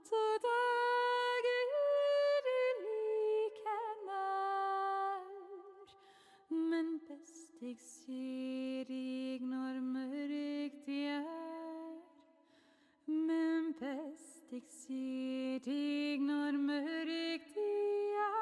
så dager like nær. Men best jeg ser deg når mørkt det er. Men best jeg ser deg når mørkt det er.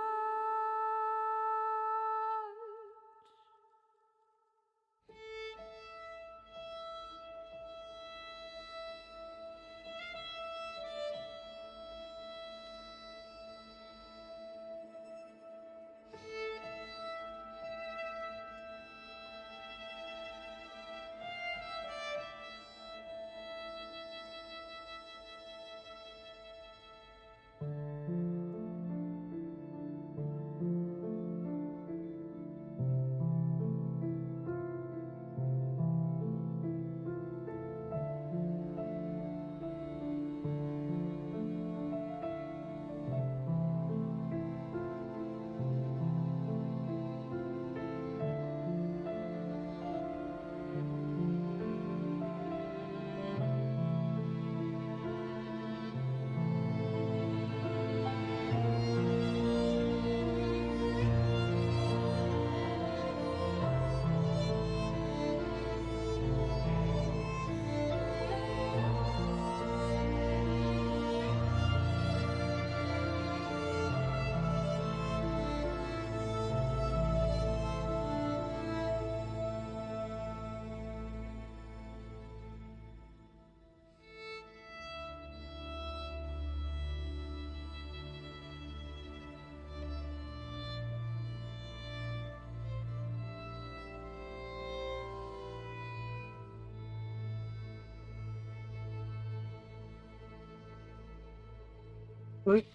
Oi.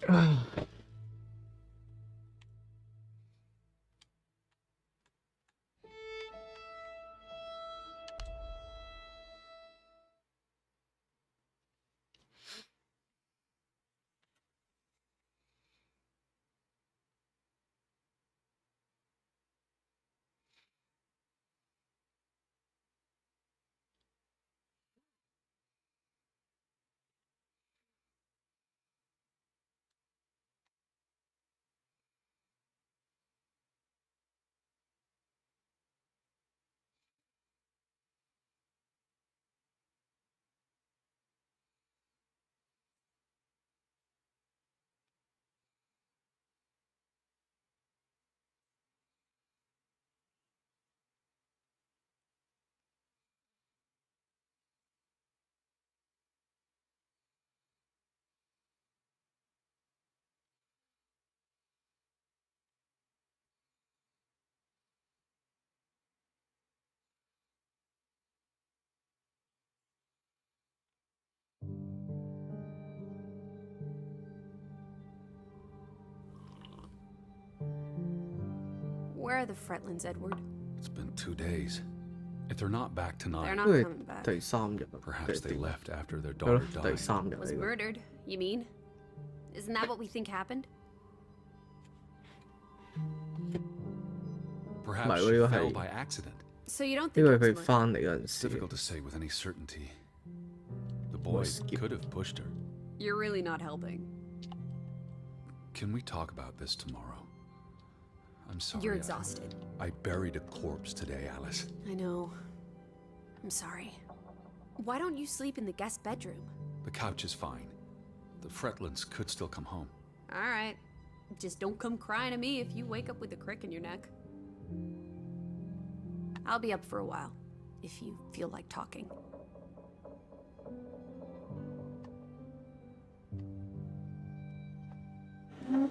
？Where are the Fretlands, Edward? It's been 2 days. If they're not back tonight, They're not 因為 coming back. 第3日 perhaps they left after their 係 daughter 咯，第 died. 3日 Was 嚟嘅。 murdered, you mean? Isn't that what we think happened? Perhaps Mày she ơi, fell hay. by accident. So you don't 因 think 為 it was 佢 murder? 翻嚟嗰陣時， Difficult to say with any certainty. The boys skip. could have pushed her. You're really not helping. Can we talk about this tomorrow? I'm sorry. You're exhausted. I buried a corpse today, Alice. I know. I'm sorry. Why don't you sleep in the guest bedroom? The couch is fine. The Fretlands could still come home. All right. Just don't come crying to me if you wake up with a crick in your neck. I'll be up for a while, if you feel like talking. I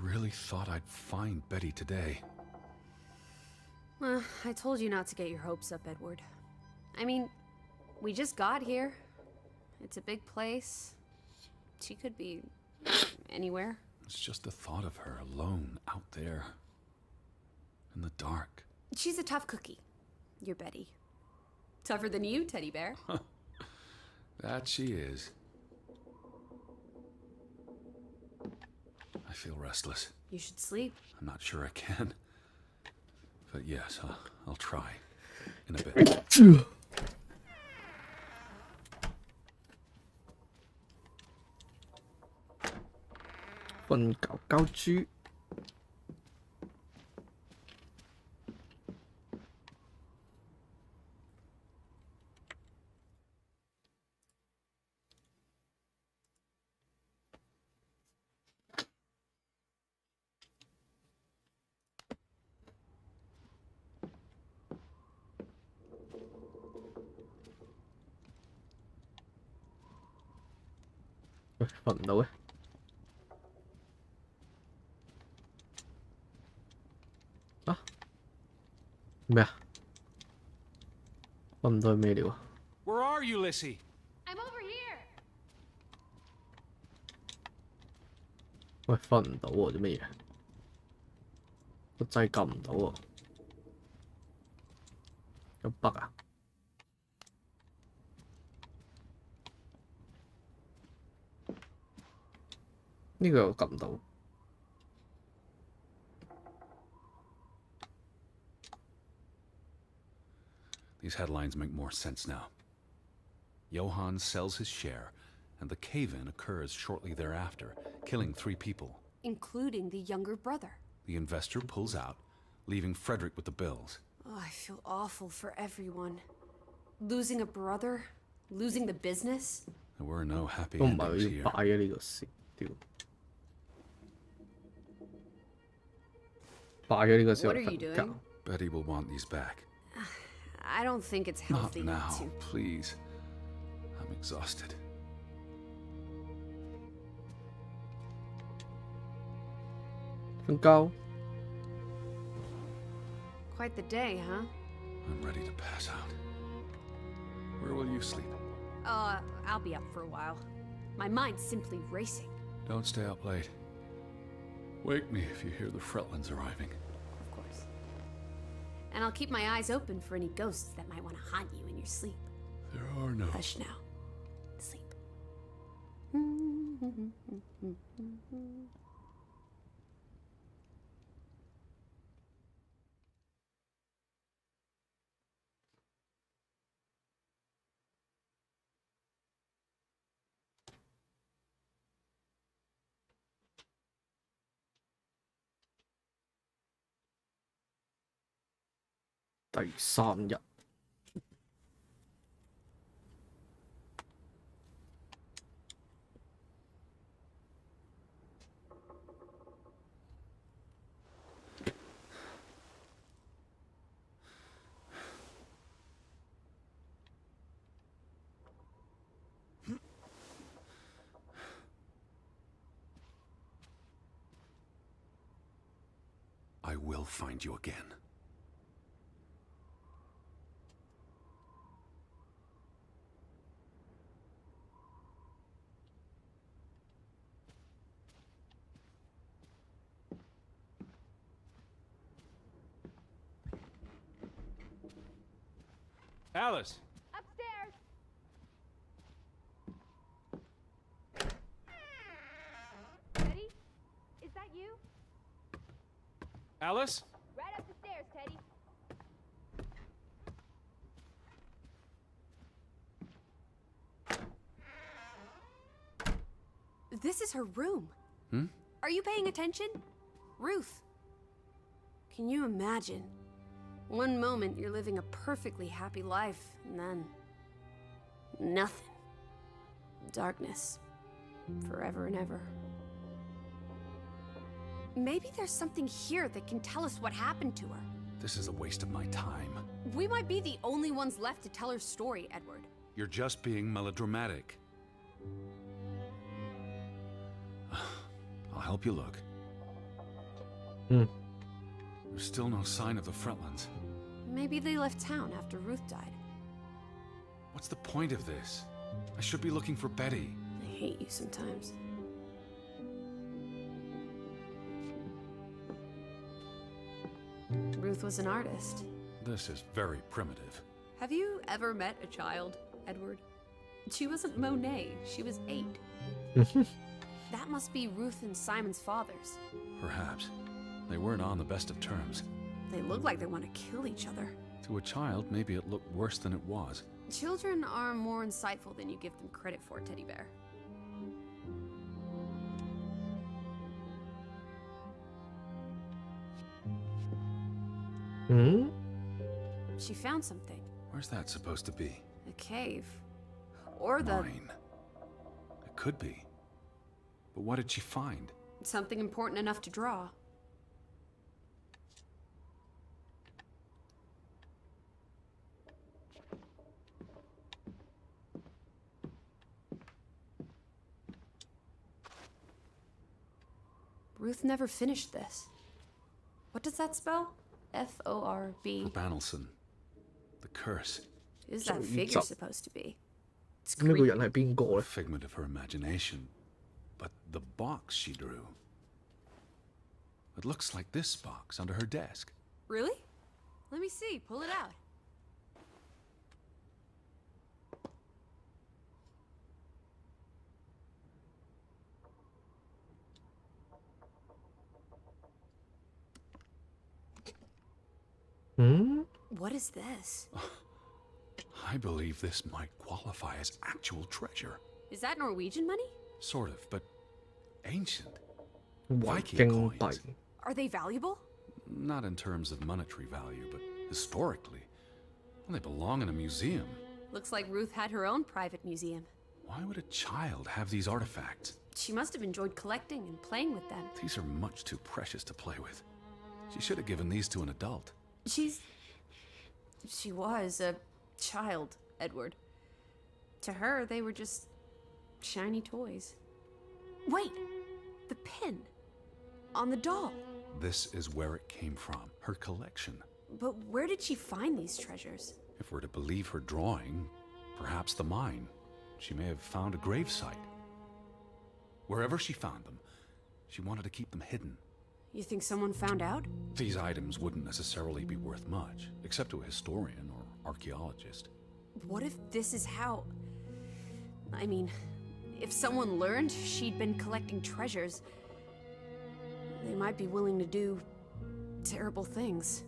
really thought I'd find Betty today. Well, I told you not to get your hopes up, Edward. I mean, we just got here. It's a big place. She could be anywhere. It's just the thought of her alone out there. In the dark. She's a tough cookie. You're Betty. Tougher than you, teddy bear. That she is. I feel restless. You should sleep. I'm not sure I can. But yes, I'll try. In a bit. 瞓覺交豬。喂，瞓唔到嘅。啊？咩啊？瞓唔到係咩料啊？ Where are you, Lissy? I'm over here. 喂，瞓唔到喎，做乜嘢？個掣撳唔到喎，有 bug 啊？呢個又撳唔到。These headlines make more sense now. Johann sells his share, and the cave-in occurs shortly thereafter, killing 3 people. Including the younger brother. The investor pulls out, leaving Frederick with the bills. Oh, I feel awful for everyone. Losing a brother, losing the business. There were no happy 都唔 endings 係 here. 要擺嘅呢個線，屌！擺咗呢個先 What 可 are 以 you 瞓覺 doing?。Betty will want these back. I don't think it's Not healthy now, to. please. I'm exhausted. 瞓覺。 Quite the day, huh? I'm ready to pass out. Where will you sleep? I'll be up for a while. My mind's simply racing. Don't stay up late. Wake me if you hear the Fretlands arriving. Of course. And I'll keep my eyes open for any ghosts that might want to haunt you in your sleep. There are no... Hush now. Sleep. 第3日。I will find you again. Alice! Upstairs! Teddy? Is that you? Alice? Right up the stairs, Teddy. This is her room. Hmm? Are you paying attention? Ruth. Can you imagine? One moment you're living a perfectly happy life, and then... nothing. Darkness. Forever and ever. Maybe there's something here that can tell us what happened to her. This is a waste of my time. We might be the only ones left to tell her story, Edward. You're just being melodramatic. I'll help you look. Hmm. There's still no sign of the Fretlands. Maybe they left town after Ruth died. What's the point of this? I should be looking for Betty. I hate you sometimes. Ruth was an artist. This is very primitive. Have you ever met a child, Edward? She wasn't Monet, she was 8. That must be Ruth and Simon's fathers. Perhaps. They weren't on the best of terms. They look like they want to kill each other. To a child, maybe it looked worse than it was. Children are more insightful than you give them credit for, Teddy Bear. 嗯 She found something. Where's that supposed to be? A cave. Or the... Mine. It could be. But what did she find? something important enough to draw. Ruth never finished this. What does that spell? F-O-R-B. Banelson. The curse. Who's that figure supposed to be? It's 咁呢個 creepy. 人係邊個 A 咧？ figment of her imagination. But the box she drew. It looks like this box under her desk. Really? Let me see. Pull it out. What is this? I believe this might qualify as actual treasure. Is that Norwegian money? Sort of, but ancient. 維 Viking 京幣 coins. Are they valuable? Not in terms of monetary value, but historically. Well, they belong in a museum. Looks like Ruth had her own private museum. Why would a child have these artifacts? She must have enjoyed collecting and playing with them. These are much too precious to play with. She should have given these to an adult. She was a child, Edward. To her, they were just shiny toys. Wait! The pin! On the doll! This is where it came from, her collection. But where did she find these treasures? If we're to believe her drawing, perhaps the mine. She may have found a gravesite. Wherever she found them, she wanted to keep them hidden. You think someone found out? These items wouldn't necessarily be worth much, except to a historian or archaeologist. What if this is how... I mean, if someone learned she'd been collecting treasures, they might be willing to do terrible things.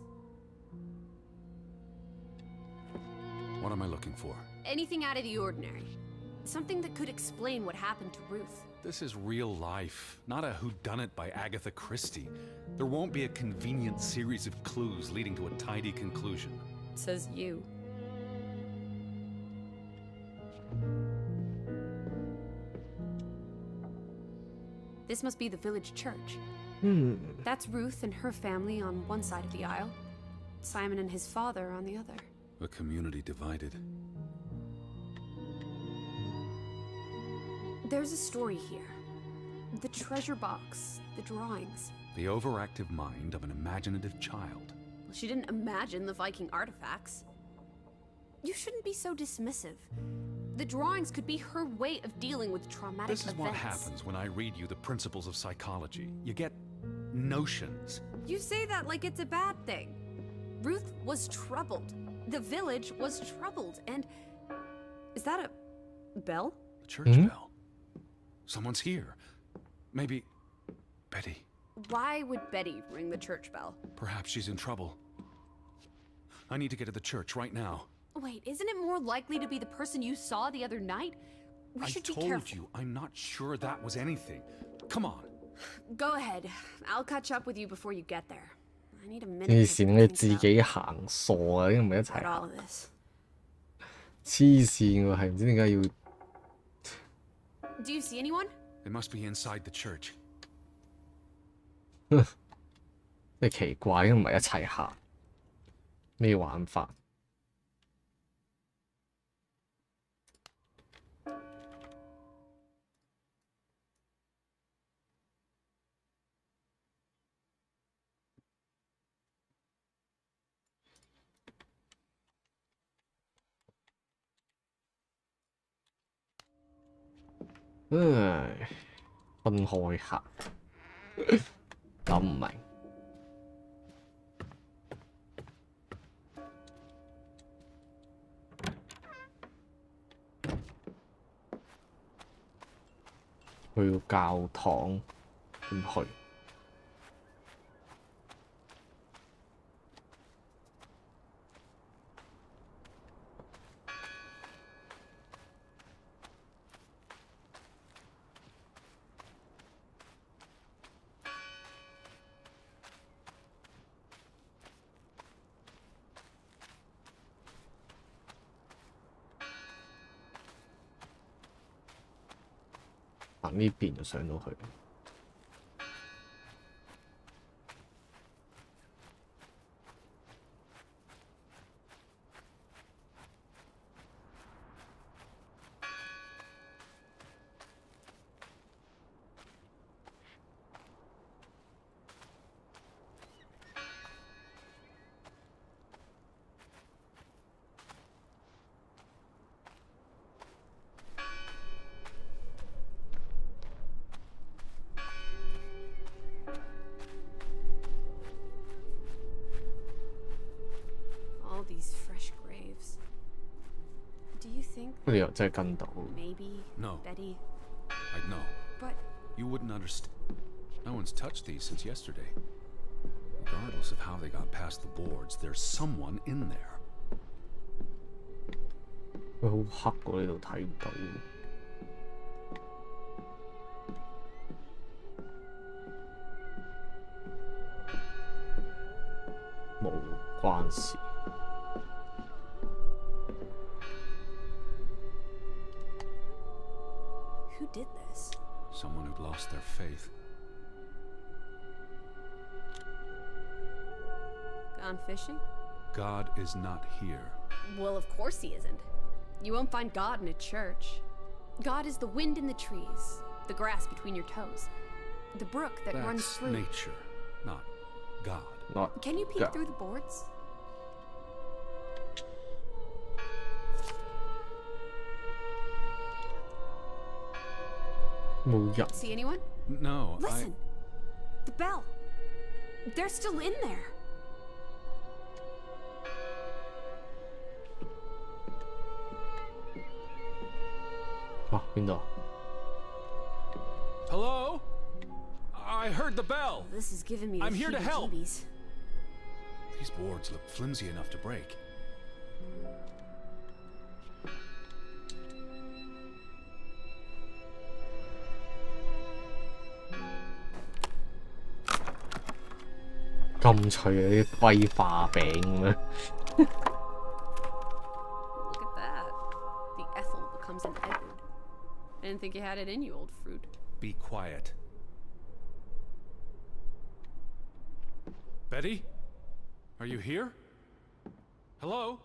What am I looking for? Anything out of the ordinary. Something that could explain what happened to Ruth. This is real life, not a whodunit by Agatha Christie. There won't be a convenient series of clues leading to a tidy conclusion. Says you. This must be the village church. That's Ruth and her family on one side of the aisle. Simon and his father on the other. A community divided. There's a story here. The treasure box, the drawings. The overactive mind of an imaginative child. She didn't imagine the Viking artifacts. You shouldn't be so dismissive. The drawings could be her way of dealing with traumatic This is events. what happens when I read you the principles of psychology. You get notions. You say that like it's a bad thing. Ruth was troubled. The village was troubled, and... Is that a bell? The church bell. Someone's here. Maybe Betty. Why would Betty ring the church bell? Perhaps she's in trouble. I need to get to the church right now. Wait, isn't it more likely to be the person you saw the other night? We I should be told careful. you, I'm not sure that was anything. Come on. Go ahead. I'll catch up with you before you get there. I need a 黐 minute to 線，你 think 自 about 己行傻啊！應唔係一齊 all 行 of this. 黐線喎，係唔知點解要 Do you see anyone? They must be inside the church. 即係奇怪，唔係一齊行，咩玩法？唉，分開行，諗唔明。去個教堂點去？行呢邊就上到去。These fresh graves. Do you think 你又真係跟到。 maybe No. Betty? I'd know. But You wouldn't understand. No one's touched these since yesterday. Regardless of how they got past the boards, there's someone in there. 佢好黑喎，呢度睇唔到。冇關事。who did this? Someone who'd lost their faith. Gone fishing? God is not here. Well, of course he isn't. You won't find God in a church. God is the wind in the trees, the grass between your toes, the brook that runs That's through. nature, not God. Not Can you peek God. through the boards?冇人。 See anyone? No, Listen! The bell! They're still in there!邊度？ Hello? I heard the bell. This is giving me the I'm here to help. heebie-jeebies. These boards look flimsy enough to break.咁脆啊！啲龜化餅咁樣。 Look at that. The Ethel becomes an Edward. I didn't think you had it in you, old fruit. Be quiet. Betty? Are you here? Hello?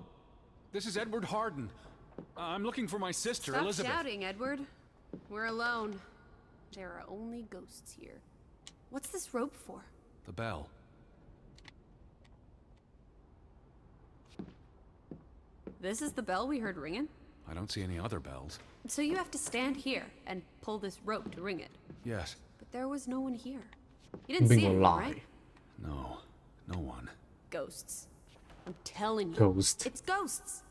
This is Edward Harden. I'm looking for my sister, Stop Elizabeth. shouting, Edward. We're alone. There are only ghosts here. What's this rope for? The bell. This is the bell we heard ringing? I don't see any other bells. So you have to stand here and pull this rope to ring it. Yes. But there was no one here. You didn't see 邊個 anyone, 賴 right? No. No one. Ghosts. I'm telling you. Ghost. It's ghosts.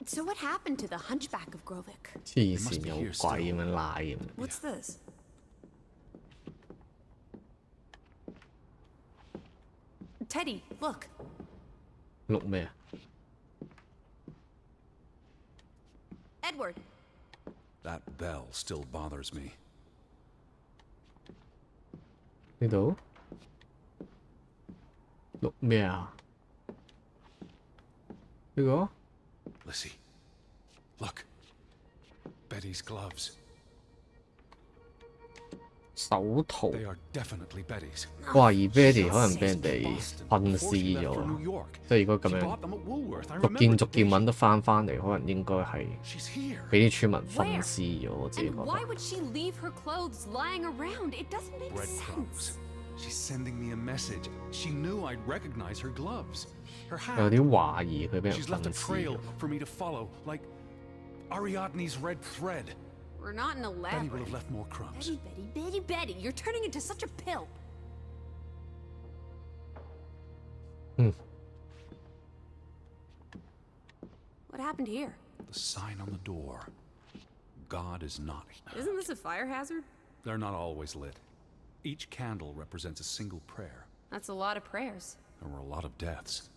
So what happened to the hunchback of Grovik? 黐線有鬼咁樣拉咁。 What's this? Teddy, look. 錄咩啊？ Edward. That bell still bothers me. 呢度錄咩啊？呢個 Lizzie. Look. Betty's gloves. 手套。 They are definitely Betty's. 懷疑 Betty 可能俾人哋分屍 Before she left 咗 for 啊 New！ York. 即係如果咁 She 樣 bought them at Woolworth. I 逐 remember 件 the 逐件 picture. 揾得翻嚟，可能應該係 She's here. 俾啲村民分 Where? 屍咗。我自己覺 And why 得 would she leave her clothes lying around? It doesn't make Breadcrumbs. sense. She's sending me a message. She knew I'd recognize her gloves. Her 有 hat. 啲懷疑佢俾人 She's 分 left a 屍 trail 咗。 for me to follow, like Ariadne's red thread. We're not in a Betty will have labyrinth. left more crumbs. Betty. You're turning into such a pill. 嗯， What happened here? The sign on the door. God is not. Isn't this a fire hazard? They're not always lit. Each candle represents a single prayer. That's a lot of prayers. There were a lot of deaths.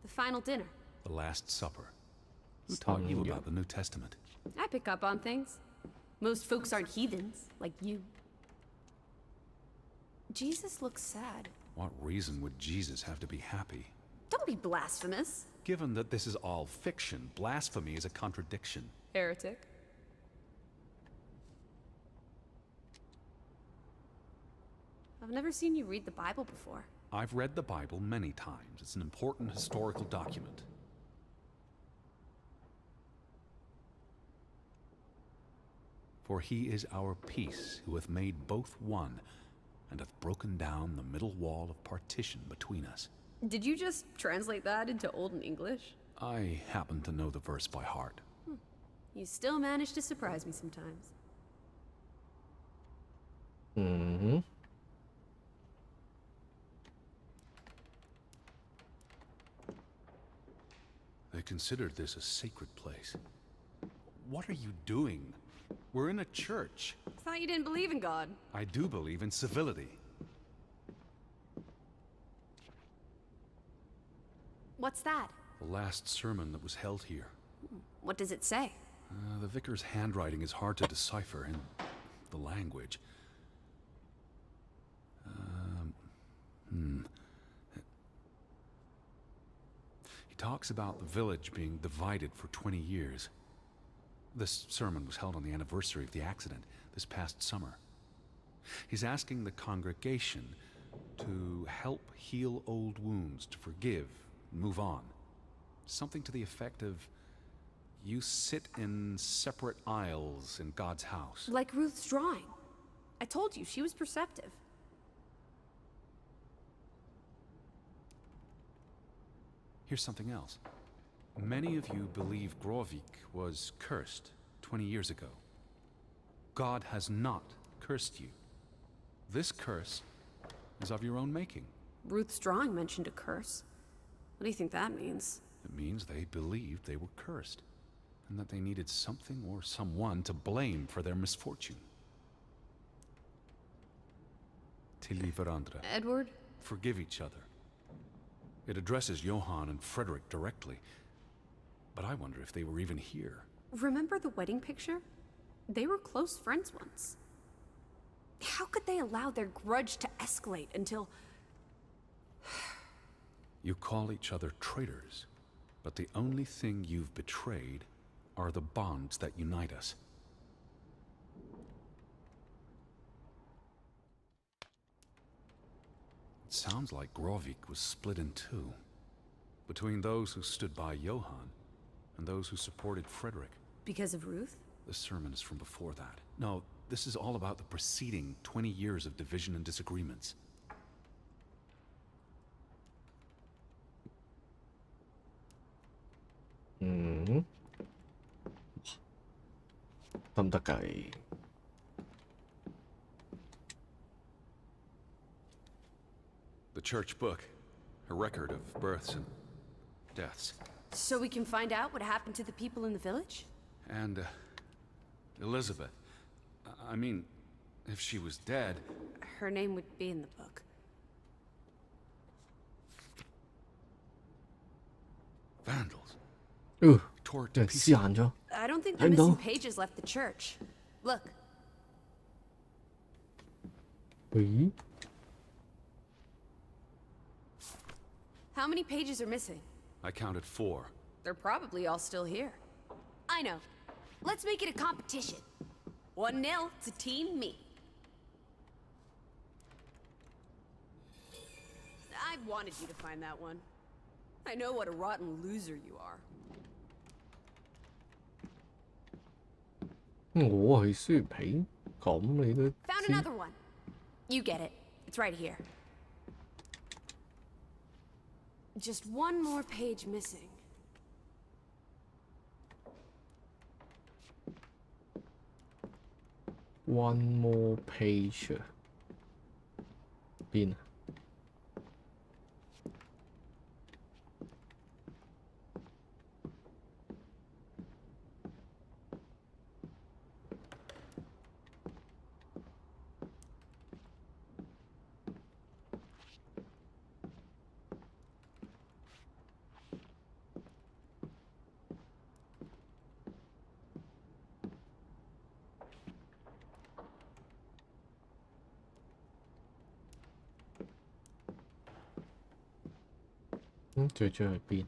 The final dinner. The Last Supper. Who taught you Sunday. about the New Testament? I pick up on things. Most folks aren't heathens, like you. Jesus looks sad. What reason would Jesus have to be happy? Don't be blasphemous. Given that this is all fiction, blasphemy is a contradiction. Heretic. I've never seen you read the Bible before. I've read the Bible many times. It's an important historical document. For he is our peace, who hath made both one, and hath broken down the middle wall of partition between us. Did you just translate that into Olden English? I happen to know the verse by heart. You still manage to surprise me sometimes. Mm-hmm. They considered this a sacred place. What are you doing? We're in a church. Thought you didn't believe in God. I do believe in civility. What's that? The last sermon that was held here. What does it say? The vicar's handwriting is hard to decipher, and the language. He talks about the village being divided for 20 years. This sermon was held on the anniversary of the accident this past summer. He's asking the congregation to help heal old wounds, to forgive, move on. Something to the effect of, you sit in separate aisles in God's house. Like Ruth's drawing. I told you, she was perceptive. Here's something else. Many of you believe Grovik was cursed 20 years ago. God has not cursed you. This curse is of your own making. Ruth's drawing mentioned a curse. What do you think that means? It means they believed they were cursed, and that they needed something or someone to blame for their misfortune. Tilly varandra. Edward? Forgive each other. It addresses Johann and Frederick directly, but I wonder if they were even here. Remember the wedding picture? They were close friends once. How could they allow their grudge to escalate until... You call each other traitors, but the only thing you've betrayed are the bonds that unite us. It sounds like Grovik was split in two, between those who stood by Johann and those who supported Frederick. Because of Ruth? The sermon is from before that. No, this is all about the preceding 20 years of division and disagreements. Mm-hmm. 得唔得計？ The church book, a record of births and deaths. So we can find out what happened to the people in the village? And, Elizabeth. I mean, if she was dead... Her name would be in the book. Vandals. Tore it to 真係 pieces. 私閒咗。 I don't think the I know. missing pages left the church. Look. 咦？ How many pages are missing? I counted 4. They're probably all still here. I know. Let's make it a competition. 1-0 to Team Me. I wanted you to find that one. I know what a rotten loser you are. 我係書皮，咁你都 Found 知 another one. You get it. It's right here. Just one more page missing. One more page 邊啊？ 最最係邊？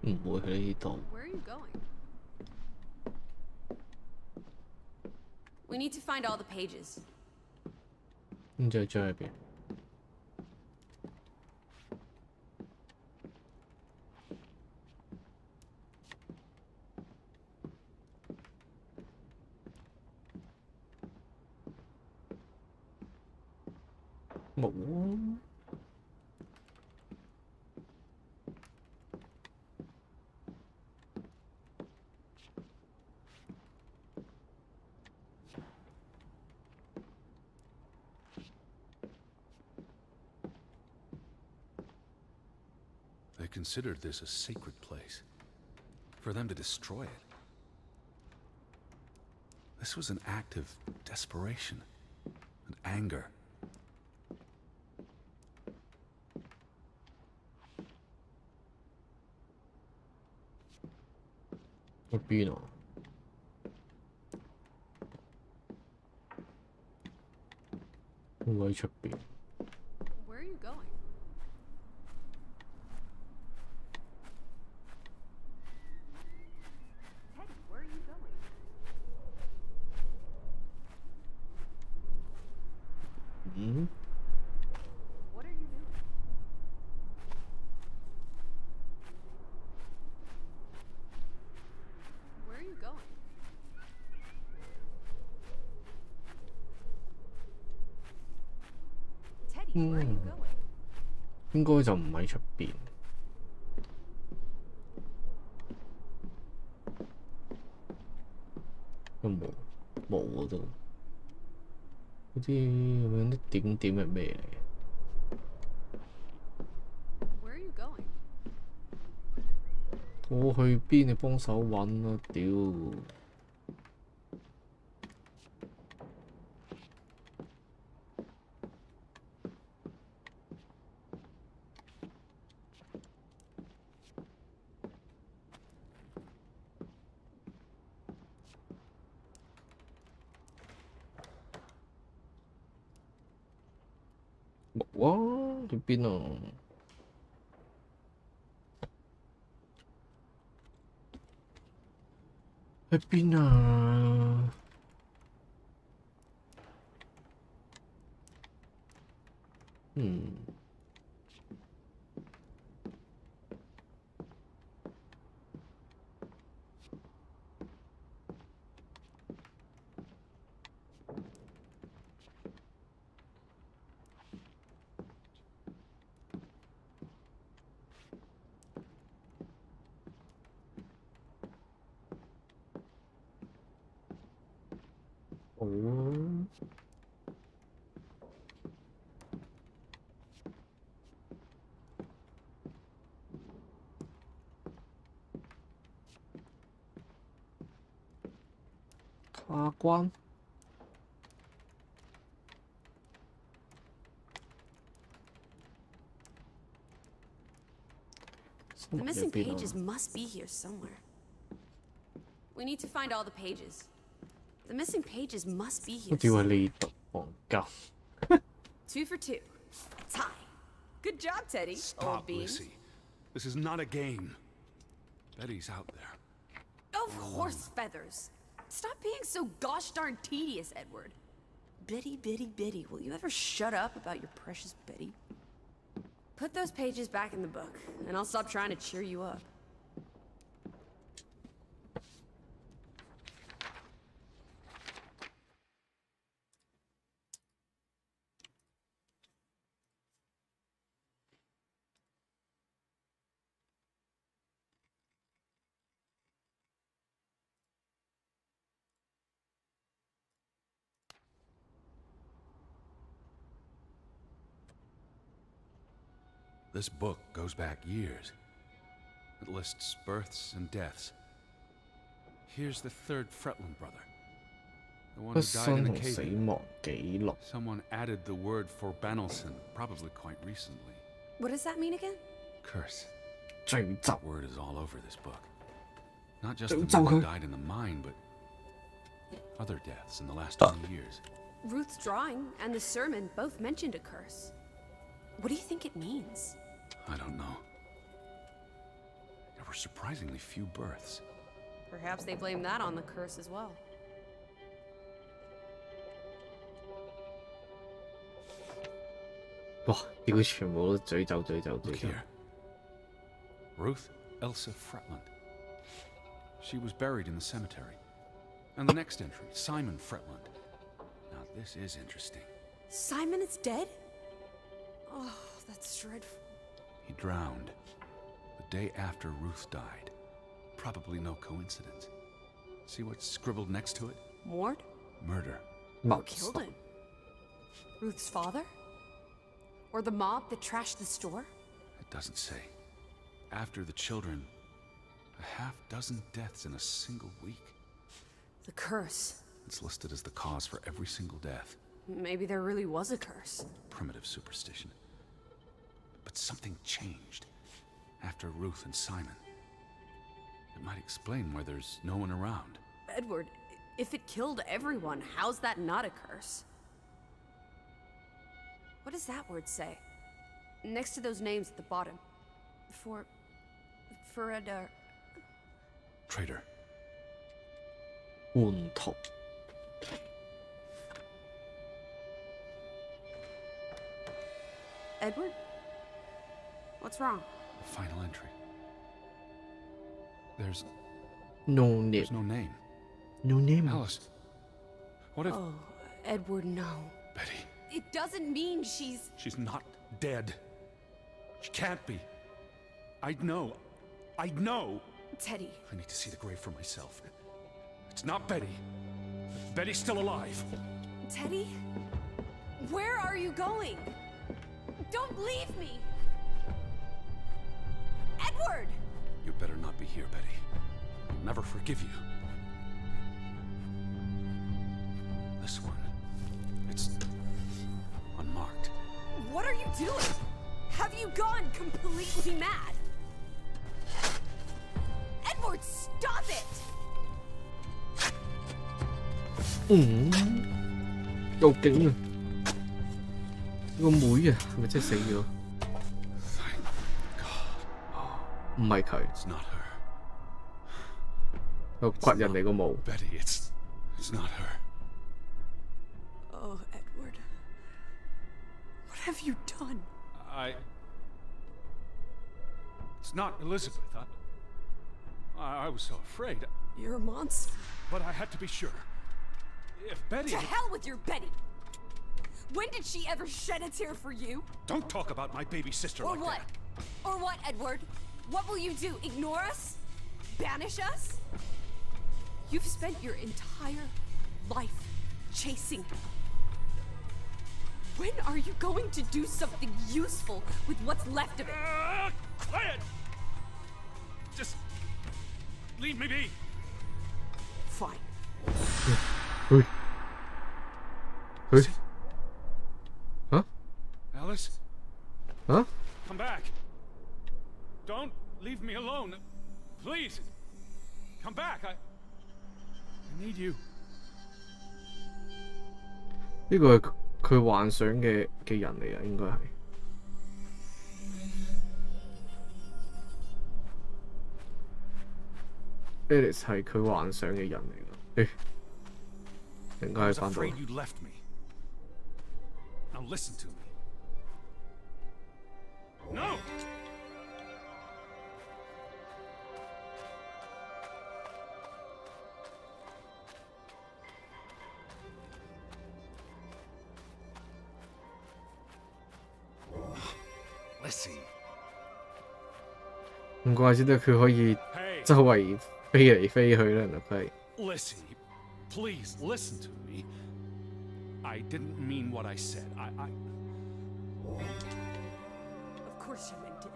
唔會喺呢度。 Where are you going? We need to find all the pages. 咁就喺邊？冇啊！ They considered this a sacred place. For them to destroy it. This was an act of desperation and anger. Ở邊啊？我喺出邊。 Where are you going? Teddy, where are you going? What are you doing? Where are you going? Teddy, where are you going? 應該就唔喺出邊。都冇嗰度。嗰啲咁樣啲點點係咩嚟？ Where are you going? 我去邊？你幫手揾啊！屌！冇啊！去邊啊？去邊啊？好啊！他關。 The missing pages must be here somewhere. We need to find all the pages. The missing pages must be here. 我屌喺呢度，戇鳩。 2 for 2. Tie. Good job, Teddy. Old Stop, bean. Lissy. This is not a game. Betty's out there. Of horse feathers. Stop being so gosh darn tedious, Edward. Betty, Betty, Betty, will you ever shut up about your precious Betty? Put those pages back in the book, and I'll stop trying to cheer you up. This book goes back years. It lists births and deaths. Here's the third Fretland brother. The one who 出 died in 生 a 同死 cave. 亡記錄。 Someone added the word for Banelson, probably quite recently. What does that mean again? Curse. 詛咒 That word is all over this book. Not just the 詛咒 men who 佢。 died in the mine, but other deaths in the last 20 years. Ruth's drawing and the sermon both mentioned a curse. What do you think it means? I don't know. It were surprisingly few births. Perhaps they blame that on the curse as well. Wow, 屌佢全部都詛咒。 Look here. Ruth Elsa Fretland. She was buried in the cemetery. And the next entry, Simon Fretland. Now this is interesting. Simon is dead? Oh, that's dreadful. He drowned the day after Ruth died. Probably no coincidence. See what's scribbled next to it? Mord? Murder. Who killed him? Ruth's father? Or the mob that trashed the store? It doesn't say. After the children, a half-dozen deaths in a single week. The curse. It's listed as the cause for every single death. Maybe there really was a curse. Primitive superstition. But something changed after Ruth and Simon. It might explain why there's no one around. Edward, if it killed everyone, how's that not a curse? What does that word say? Next to those names at the bottom. For a Traitor. 叛徒。 Edward? What's wrong? The final entry. There's No name. no name. No name. Alice. What if... Oh, Edward, no. Betty. It doesn't mean she's... She's not dead. She can't be. I'd know. I'd know. Teddy. I need to see the grave for myself. It's not Betty. Betty's still alive. Teddy? Where are you going? Don't leave me! Edward! You'd better not be here, Betty. I'll never forgive you. This one. It's unmarked. What are you doing? Have you gone completely mad? Edward, stop it! 有勁啊！個妹啊，係咪真係死咗？ Thank God. 唔係佢， It's not her. 個掘人哋個墓。 Betty, it's not her. Oh, Edward. What have you done? It's not Elizabeth. I was so afraid. You're a monster. But I had to be sure. If Betty... To hell with your Betty! When did she ever shed a tear for you? Don't talk about my baby sister Or like what? that. Or what, Edward? What will you do? Ignore us? Banish us? You've spent your entire life chasing her. When are you going to do something useful with what's left of it? Quiet! Just leave me be. Fine. 佢嚇 Alice, 嚇 come back. Don't leave me alone. Please. Come back. I need you. 呢個係佢幻想嘅人嚟啊，應該係。Alice 係佢幻想嘅人嚟㗎。應該 I 係 was 翻到。 afraid you'd left me. Now listen to me. No! Lissy. 唔怪之得佢可以 Hey, 周圍飛嚟飛去啦，原來佢係。 Lissy, please listen to me. I didn't mean what I said. Of course you meant it.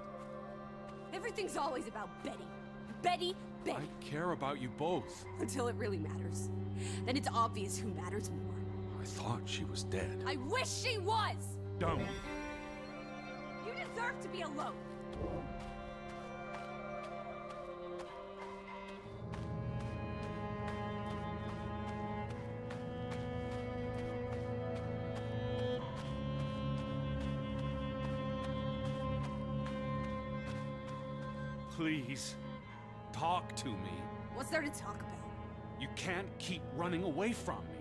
Everything's always about Betty. Betty, Betty. I care about you both. Until it really matters. Then it's obvious who matters more. I thought she was dead. I wish she was! Don't. You deserve to be alone. Please. talk to me. What's there to talk about? You can't keep running away from me.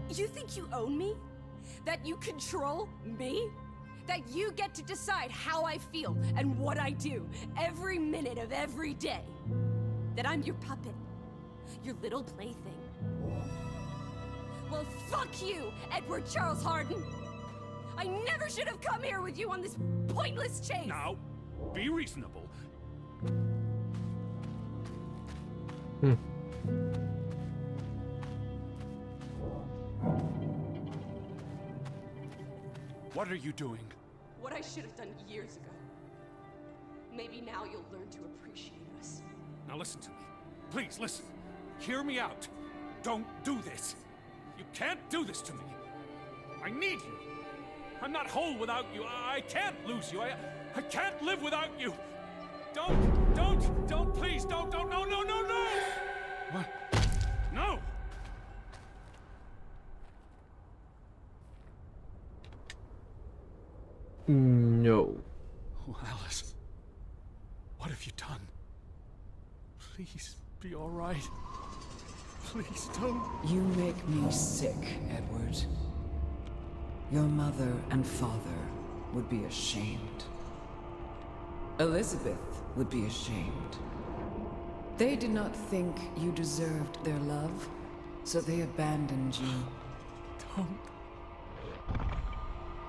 You think you own me? That you control me? That you get to decide how I feel and what I do every minute of every day? That I'm your puppet, your little plaything? Well, fuck you, Edward Charles Harden! I never should have come here with you on this pointless chase! Now, be reasonable. What are you doing? What I should have done years ago. Maybe now you'll learn to appreciate us. Now listen to me. Please, listen. Hear me out. Don't do this. You can't do this to me. I need you. I'm not whole without you. I can't lose you. I can't live without you. Don't, please, don't, no. What? No! No. Oh, Alice. What have you done? Please, be all right. Please, don't. You make me sick, Edward. Your mother and father would be ashamed. Elizabeth would be ashamed. They did not think you deserved their love, so they abandoned you. Don't.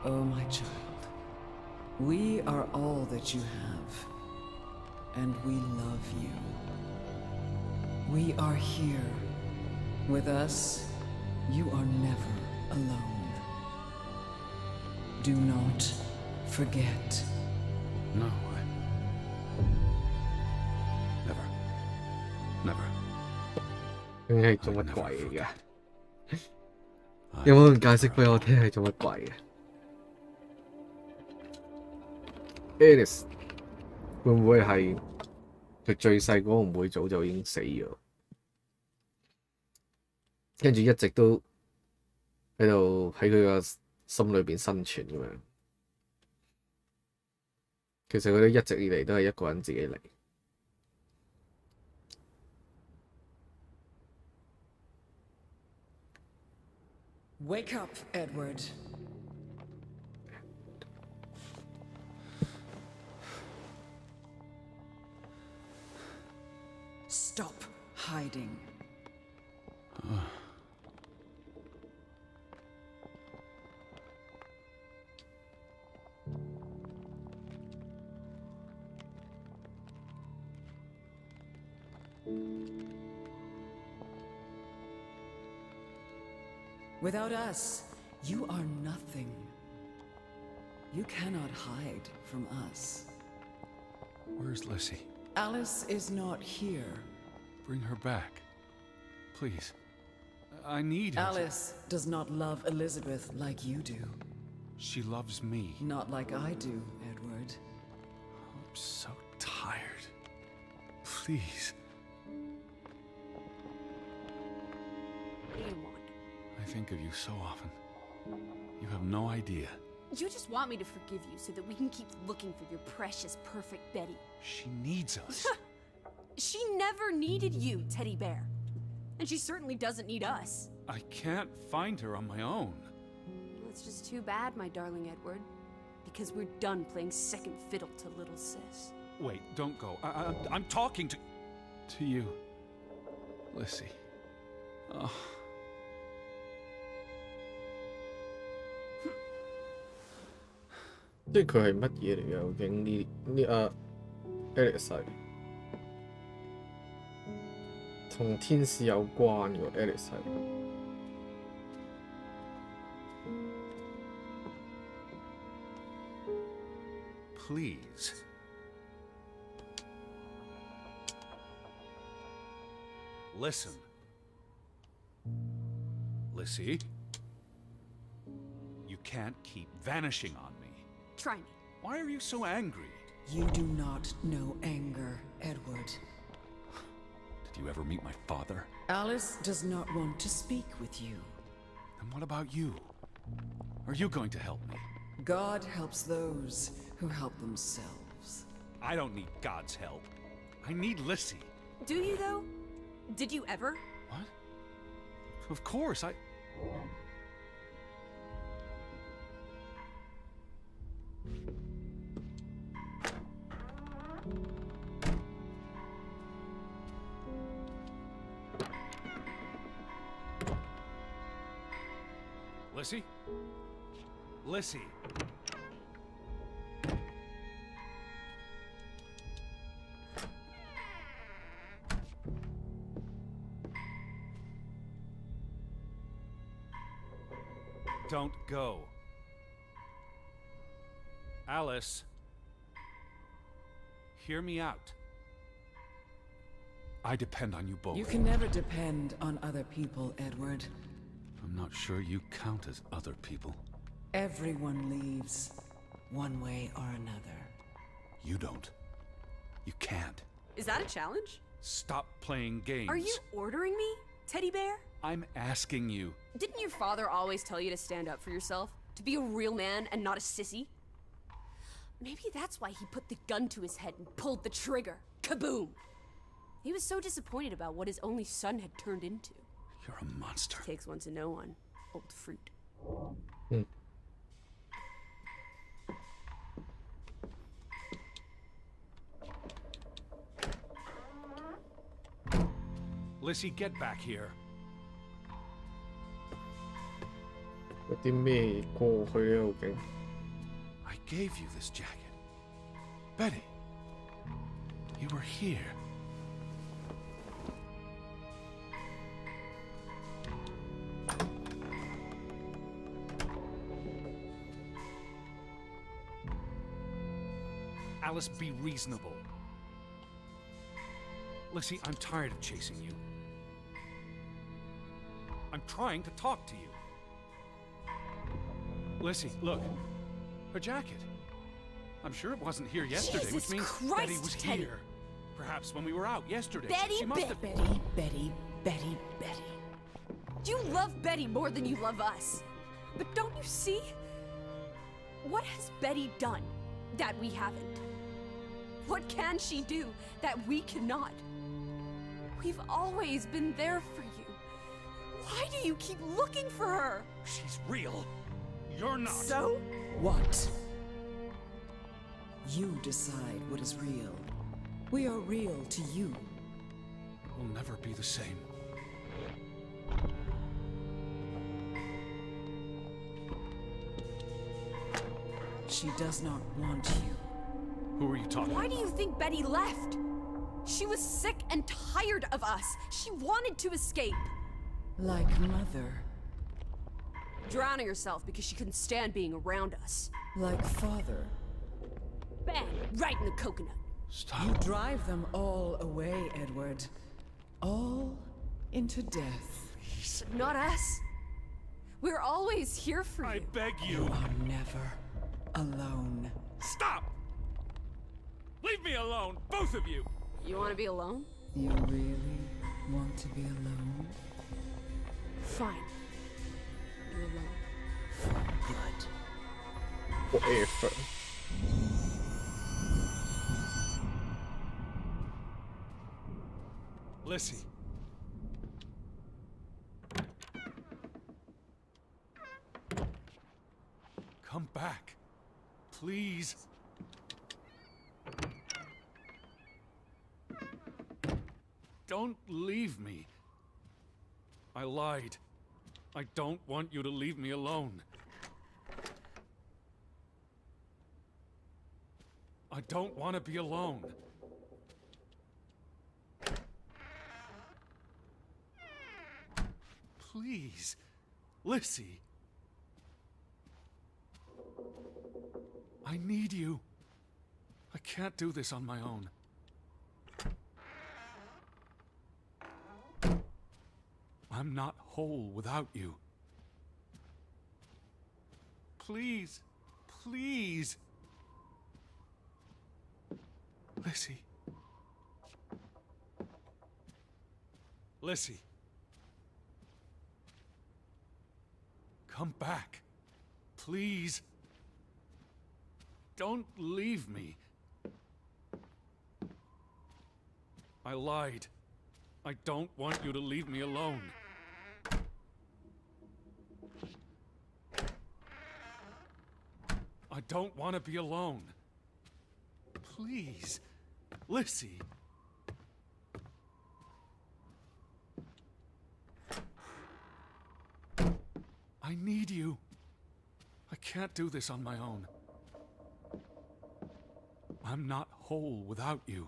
Oh, my child. We are all that you have, and we love you. We are here. With us, you are never alone. Do not forget. No, Never. 究竟係做乜鬼嚟㗎？有冇人解釋俾我聽係做乜鬼嘅 ？Alice 會唔會係佢最細嗰個妹早就已經死咗，跟住一直都喺度喺佢個心裏邊生存咁樣？其實佢哋一直以嚟都係一個人自己嚟。Wake up, Edward. Stop hiding. Without us, you are nothing. You cannot hide from us. Where's Lissy? Alice is not here. Bring her back. Please. I need her. Alice does not love Elizabeth like you do. She loves me. Not like I do, Edward. I'm so tired. Please. What do you want? I think of you so often. You have no idea. You just want me to forgive you so that we can keep looking for your precious, perfect Betty. She needs us. She never needed you, Teddy Bear. And she certainly doesn't need us. I can't find her on my own. Well, it's just too bad, my darling Edward. Because we're done playing second fiddle to little sis. Wait, don't go. I'm talking to you, Lissy. Oh. Alice 係同天使有關嘅 Alice 係。Please. Listen. Lissy. You can't keep vanishing on me. Try me. Why are you so angry? You do not know anger, Edward. Did you ever meet my father? Alice does not want to speak with you. And what about you? Are you going to help me? God helps those who help themselves. I don't need God's help. I need Lissy. Do you, though? Did you ever? What? Of course, I... Lissy? Lissy. Don't go. Alice. Hear me out. I depend on you both. You can never depend on other people, Edward. I'm not sure you count as other people. Everyone leaves, one way or another. You don't. You can't. Is that a challenge? Stop playing games. Are you ordering me, teddy bear? I'm asking you. Didn't your father always tell you to stand up for yourself? To be a real man and not a sissy? Maybe that's why he put the gun to his head and pulled the trigger. Kaboom! He was so disappointed about what his only son had turned into. You're a monster. Takes one to know one. Old fruit. Lissy, get back here. 有啲咩過去咧？究竟 I gave you this jacket. Betty, you were here. Alice, be reasonable. Lissy, I'm tired of chasing you. I'm trying to talk to you. Lissy, look. Her jacket. I'm sure it wasn't here yesterday, Jesus which means Christ, Betty was Teddy. here. Perhaps when we were out yesterday. Betty, she must have... Betty. You love Betty more than you love us. But don't you see? What has Betty done that we haven't? What can she do that we cannot? We've always been there for you. Why do you keep looking for her? She's real. You're not. So? What? You decide what is real. We are real to you. We'll never be the same. She does not want you. Who are you talking Why about? do you think Betty left? She was sick and tired of us. She wanted to escape. Like Mother. Drowning herself because she couldn't stand being around us. Like Father. Bang! Right in the coconut. Stop. You drive them all away, Edward. All into death. But not us. We're always here for I you. beg you. You are never alone. Stop! Leave me alone, both of you! You want to be alone? You really want to be alone? Fine. You're alone. Good. whatever. Lissy. Come back. Please. Don't leave me. I lied. I don't want you to leave me alone. I don't want to be alone. Please, Lissy. I need you. I can't do this on my own. I'm not whole without you. Please, please. Lissy. Lissy. Come back. Please. Don't leave me. I lied. I don't want you to leave me alone. I don't want to be alone. Please, Lissy. I need you. I can't do this on my own. I'm not whole without you.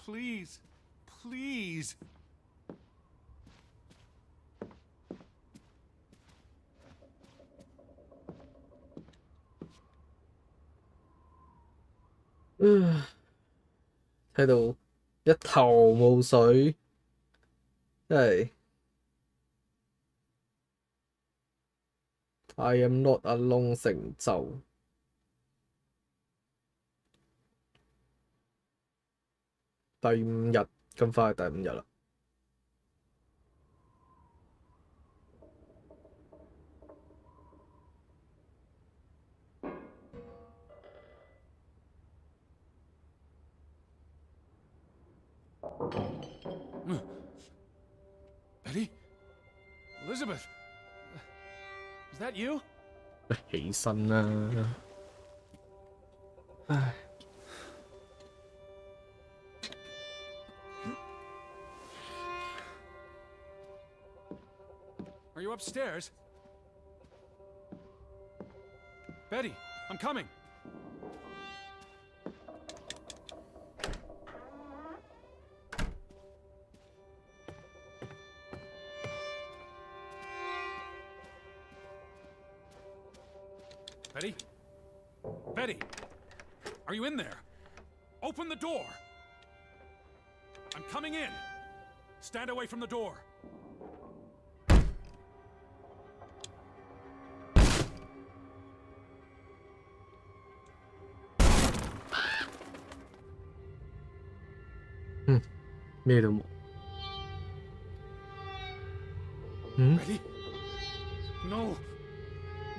Please, please.睇到一頭霧水，真係。I am not alone 成就。第5日，咁快第5日啦。Betty? Elizabeth? Is that you? 起身啦！唉。Are you upstairs? Betty, I'm coming. Betty? Betty? Are you in there? Open the door! I'm coming in! Stand away from the door! Betty? No!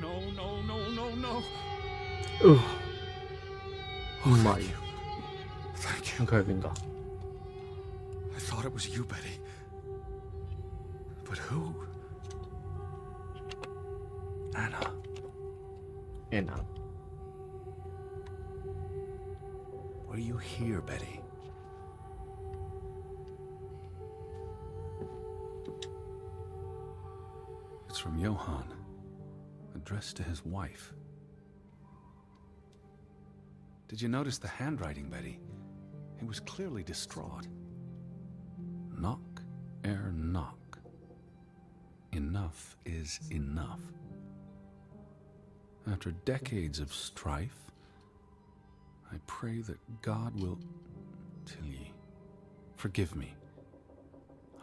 No, no, no, no, no! Oh my. Thank you. Okay, bingo. I thought it was you, Betty. But who? Anna. Anna. What are you here, Betty? It's from Johann, addressed to his wife. Did you notice the handwriting, Betty? He was clearly distraught. Knock, ere knock. Enough is enough. After decades of strife, I pray that God will... Tilly, forgive me.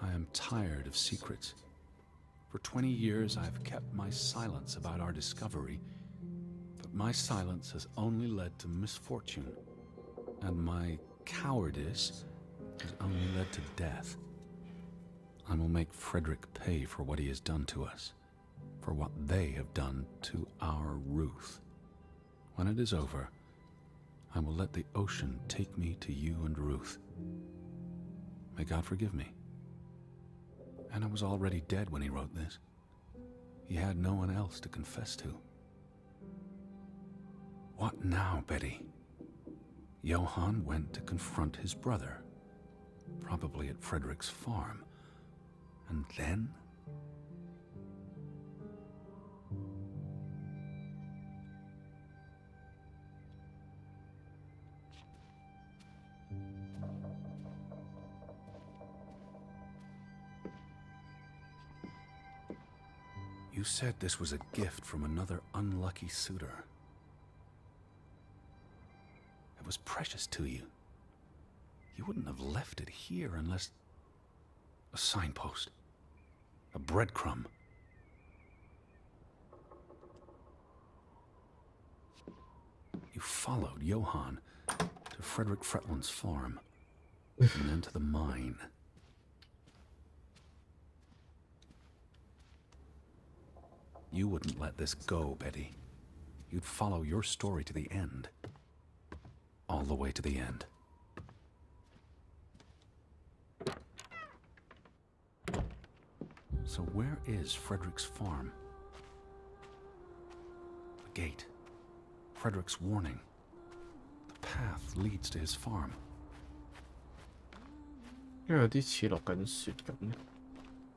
I am tired of secrets. For 20 years, I've kept my silence about our discovery, but my silence has only led to misfortune, and my cowardice has only led to death. I will make Frederick pay for what he has done to us, for what they have done to our Ruth. When it is over, I will let the ocean take me to you and Ruth. May God forgive me. Anna was already dead when he wrote this. He had no one else to confess to. What now, Betty? Johann went to confront his brother, probably at Frederick's farm. And then? You said this was a gift from another unlucky suitor. It was precious to you. You wouldn't have left it here unless... a signpost. A breadcrumb. You followed Johann to Frederick Fretland's farm, and then to the mine. You wouldn't let this go, Betty. You'd follow your story to the end. All the way to the end. So where is Frederick's farm? The gate. Frederick's warning. The path leads to his farm. 因為有啲似落緊雪咁。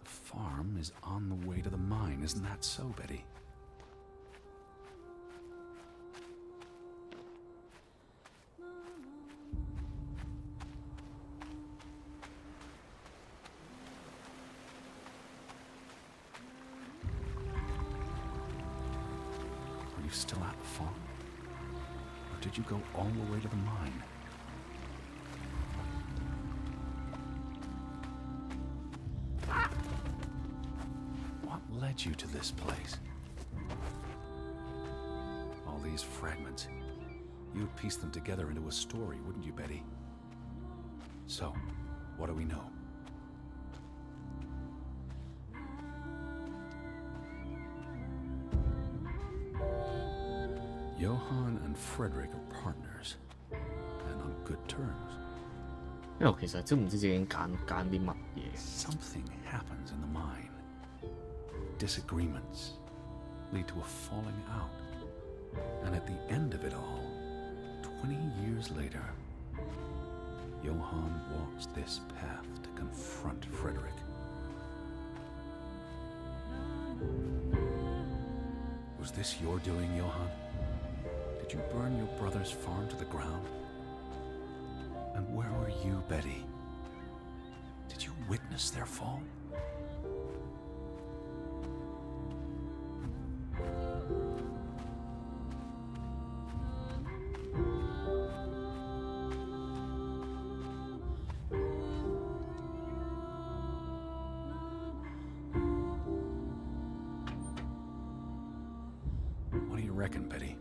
The farm is on the way to the mine, isn't that so, Betty? Are you still at the farm? Or did you go all the way to the mine? What led you to this place? All these fragments. You'd piece them together into a story, wouldn't you, Betty? So, what do we know? Johann and Frederick are partners, and on good terms. 因為我其實都唔知自己揀啲乜嘢。Something happens in the mine. Disagreements lead to a falling out. And at the end of it all, 20 years later, Johann walks this path to confront Frederick. Was this your doing, Johann? Did you burn your brother's farm to the ground? And where were you, Betty? Did you witness their fall? What do you reckon, Betty?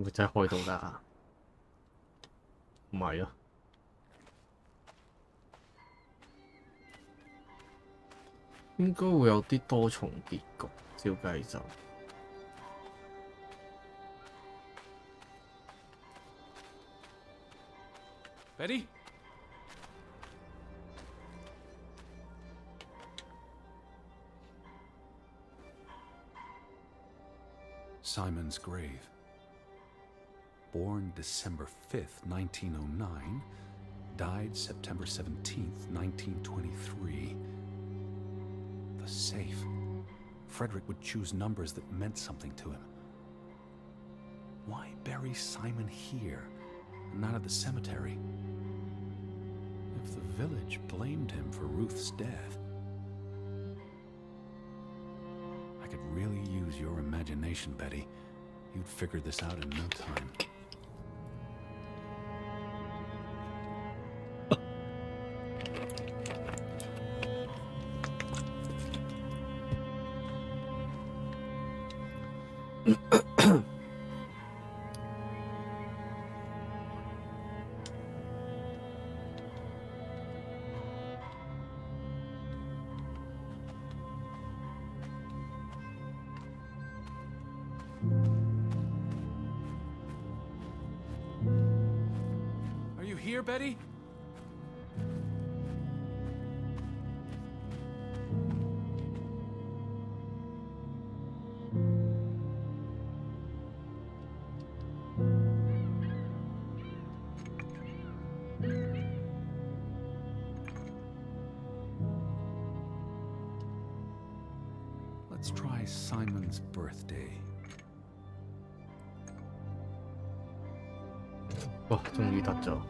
會真係開到㗎？唔係啊，應該會有啲多重結局，照計就。Betty? Simon's grave. Born December 5th, 1909, died September 17th, 1923. The safe. Frederick would choose numbers that meant something to him. Why bury Simon here, and not at the cemetery? If the village blamed him for Ruth's death, I could really use your imagination, Betty. You'd figure this out in no time. Are you here, Betty? Let's try Simon's birthday. 哇！終於得咗。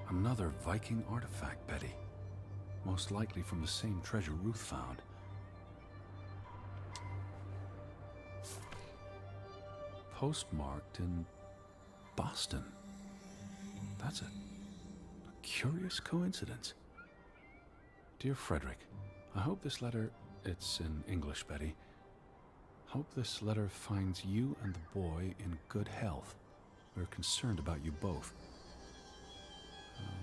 Another Viking artifact, Betty. Most likely from the same treasure Ruth found. Postmarked in Boston. That's a curious coincidence. Dear Frederick, I hope this letter, it's in English, Betty, Hope this letter finds you and the boy in good health. We're concerned about you both.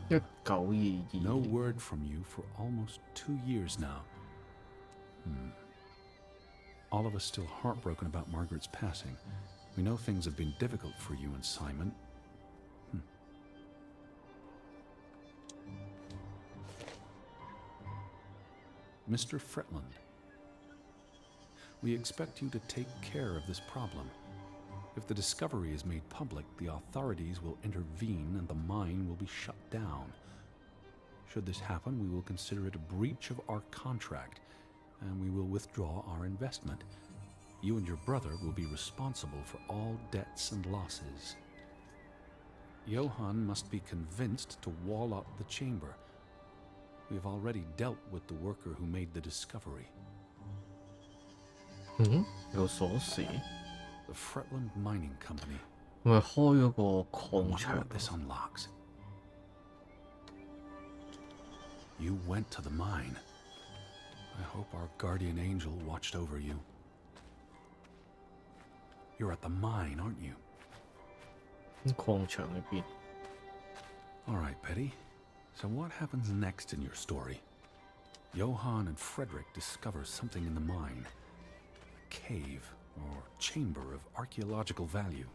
1922 No word from you for almost 2 years now. All of us still heartbroken about Margaret's passing. We know things have been difficult for you and Simon. Mr. Fretland, we expect you to take care of this problem. If the discovery is made public, the authorities will intervene and the mine will be shut down. Should this happen, we will consider it a breach of our contract, and we will withdraw our investment. You and your brother will be responsible for all debts and losses. Johann must be convinced to wall up the chamber. We have already dealt with the worker who made the discovery. 有鎖匙， The Fretland Mining Company. 咪開咗個 I 礦 wonder 場 what。this unlocks. You went to the mine. I hope our guardian angel watched over you. You're at the mine, aren't you? 礦場裏邊， All right, Betty. So what happens next in your story? Johann and Frederick discover something in the mine. A cave or chamber of archaeological value.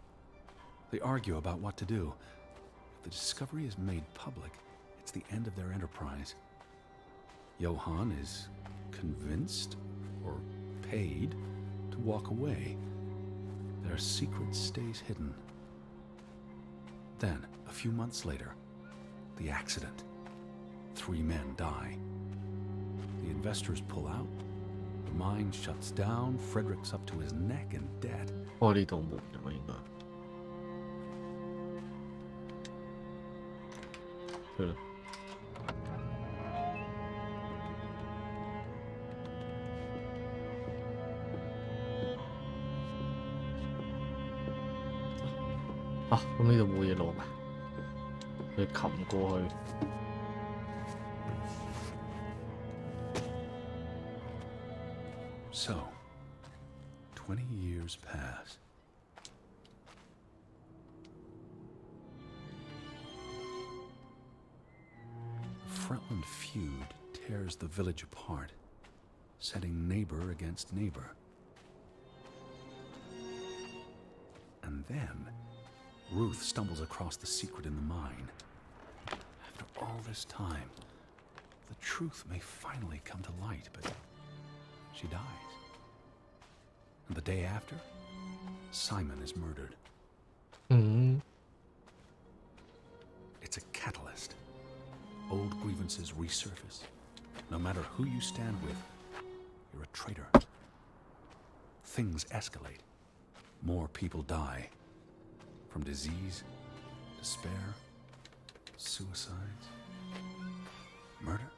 They argue about what to do. If the discovery is made public, it's the end of their enterprise. Johann is convinced or paid to walk away. Their secret stays hidden. Then, a few months later, the accident. 3 men die. The investors pull out. The mine shuts down. Frederick's up to his neck in debt. 開呢道門㗎嘛應該。係咯。啊，咁呢度冇嘢攞㗎，你擒過去。 So, 20 years pass. The Fretland feud tears the village apart, setting neighbor against neighbor. And then, Ruth stumbles across the secret in the mine. After all this time, the truth may finally come to light, but she dies. And the day after, Simon is murdered. It's a catalyst. Old grievances resurface. No matter who you stand with, you're a traitor. Things escalate. More people die. From disease, despair, suicides, murder.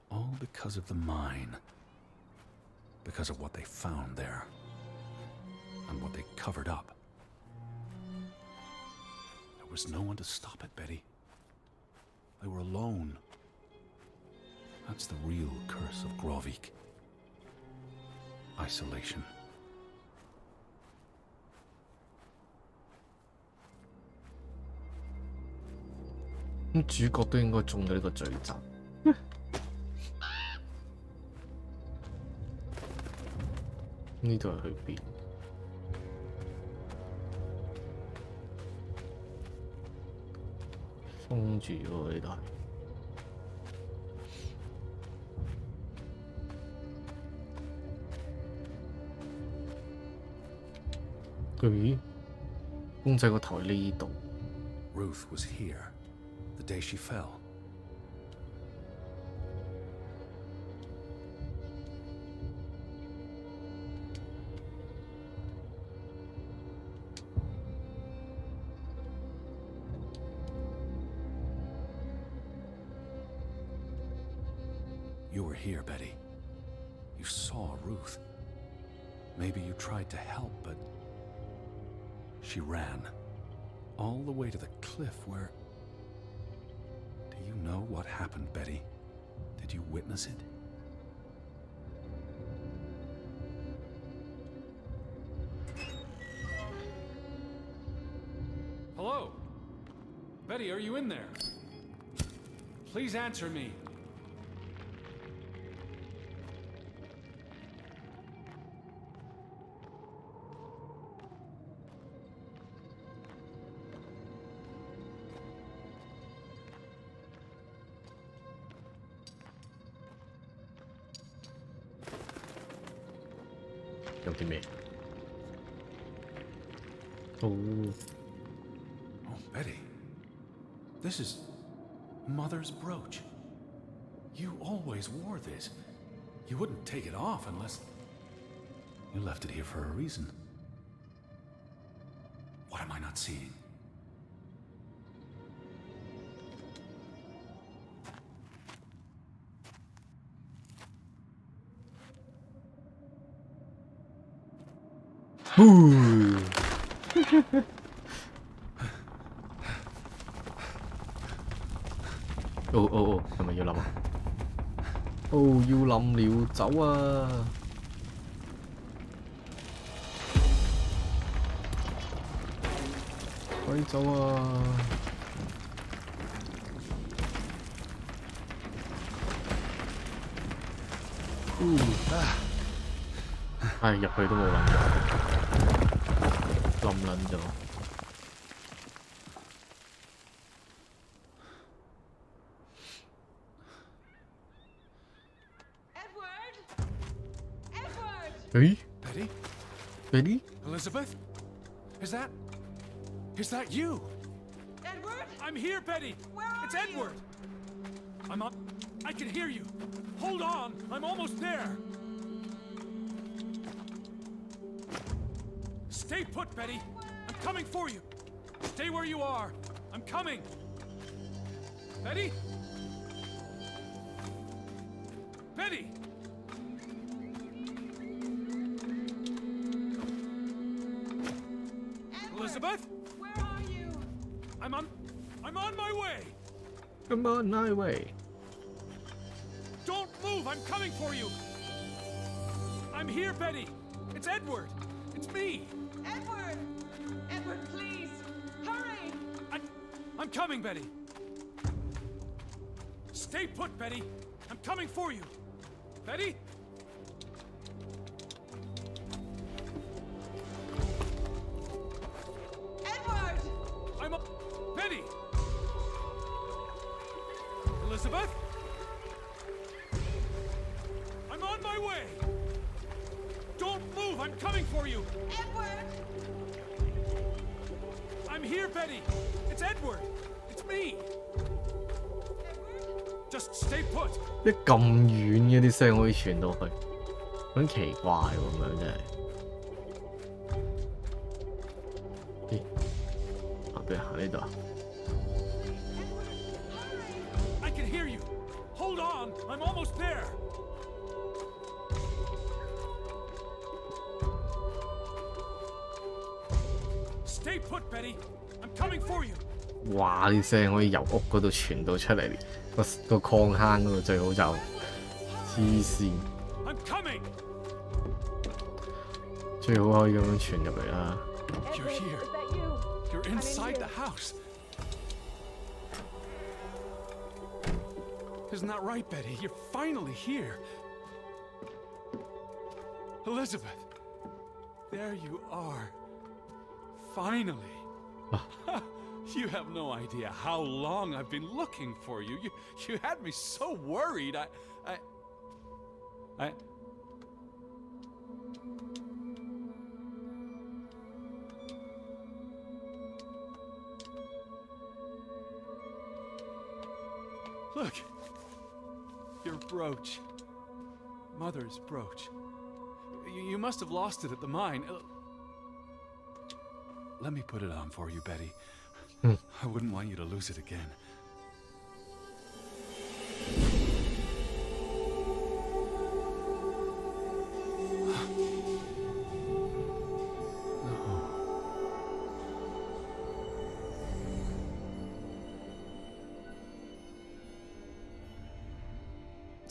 All because of the mine. Because of what they found there. And what they covered up. There was no one to stop it, Betty. They were alone. That's the real curse of Grovik. Isolation. 咁主角都應該中咗呢個罪責。呢度係去邊？封住喎，呢度係。咦？公仔個頭喺呢度。Ruth was here the day she fell. You were here, Betty. You saw Ruth. Maybe you tried to help, but she ran. all the way to the cliff where... Do you know what happened, Betty? Did you witness it? Hello? Betty, are you in there? Please answer me. Oh, Betty. This is Mother's brooch. You always wore this. You wouldn't take it off unless... You left it here for a reason. What am I not seeing?哦，係咪要冧啊？哦，要冧了，走啊！快走啊！唉，入去都冇冧咗，冧撚咗。Hey? Betty? Betty? Elizabeth? Is that you? Edward? I'm here, Betty! Where are It's Edward! I'm up. I can hear you. Hold on, I'm almost there. Stay put, Betty. I'm coming for you. Stay where you are. I'm coming. Betty? Betty! Elizabeth? Where are you? I'm on my way. I'm on my way. Don't move. I'm coming for you. I'm here, Betty. It's Edward. It's me. Edward! Edward, please! Hurry! I'm coming, Betty. Stay put, Betty. I'm coming for you. Betty? Edward! Betty! Elizabeth? I'm on my way. Don't move. I'm coming for you. Edward! I'm here, Betty. It's Edward. It's me. Edward? Just stay put. 啲咁遠嘅啲聲可以傳到去，好奇怪喎咁樣真係。咦？啊，不如行呢度啊？ I can hear you. Hold on. I'm almost there. Stay put, Betty. I'm coming for you. 哇！啲聲可以由屋嗰度傳到出嚟，個礦坑嗰度最好就黐線， I'm coming. 最好可以咁樣傳入嚟啦。 You're Edward, here. is that you? You're I'm in inside here. the house. Isn't that right, Betty? You're finally here. Elizabeth, there you are. Finally. You have no idea how long I've been looking for you. You had me so worried. I... Look. Your brooch. Mother's brooch. You must have lost it at the mine. Let me put it on for you, Betty. I wouldn't want you to lose it again.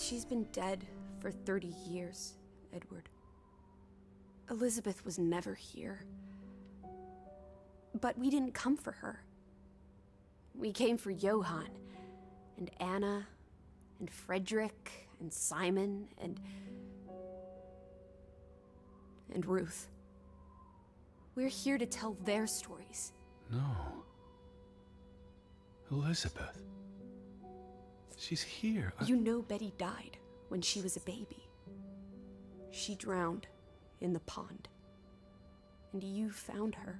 She's been dead for 30 years, Edward. Elizabeth was never here. But we didn't come for her. We came for Johann, and Anna, and Frederick, and Simon, and Ruth. We're here to tell their stories. No. Elizabeth. She's here. You know Betty died when she was a baby. She drowned in the pond. And you found her.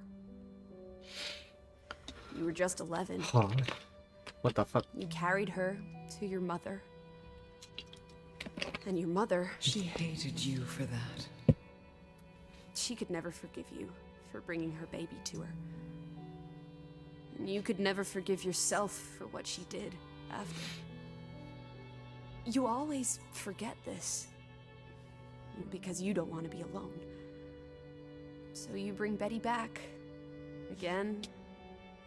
You were just 11. Huh? What the fuck? You carried her to your mother. And your mother, She hated you for that. she could never forgive you for bringing her baby to her. And you could never forgive yourself for what she did after. You always forget this. Because you don't want to be alone. So you bring Betty back. Again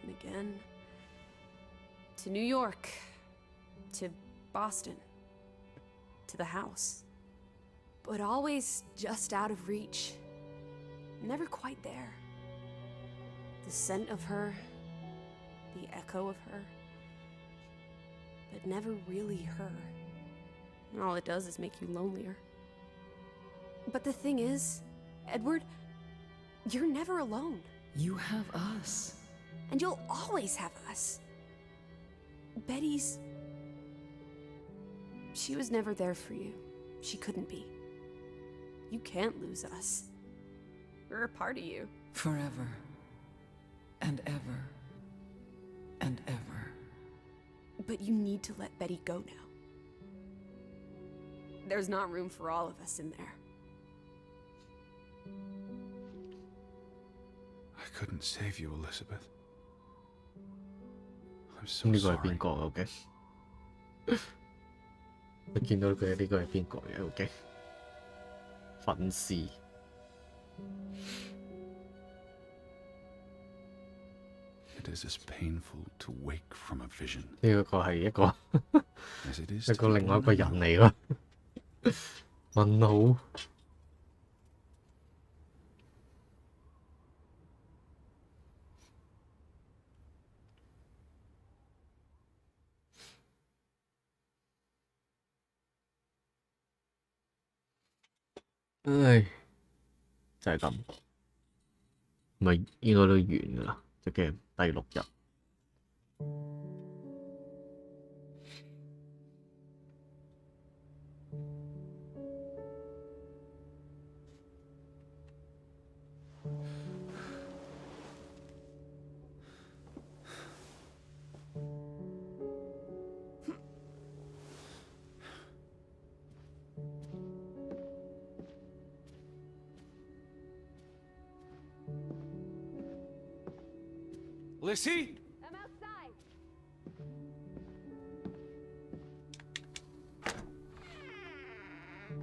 and again. To New York. To Boston. To the house. But always just out of reach. Never quite there. The scent of her. The echo of her. But never really her. And all it does is make you lonelier. But the thing is, Edward, you're never alone. You have us. And you'll always have us. Betty's... She was never there for you. She couldn't be. You can't lose us. We're a part of you. Forever. And ever. And ever. But you need to let Betty go now. There's not room for all of us in there. I couldn't save you, Elizabeth. I'm so 呢個係邊 sorry. 個？OK，你見到佢呢個係邊個嘅？OK，粉絲。It is as painful to wake from a vision 呢個係一個 as it is 一 to 個 be 另外一個 alone. 人嚟咯。問號。唉，就係咁，咪應該都完㗎啦，隻 game 第6日。Lissy? I'm outside.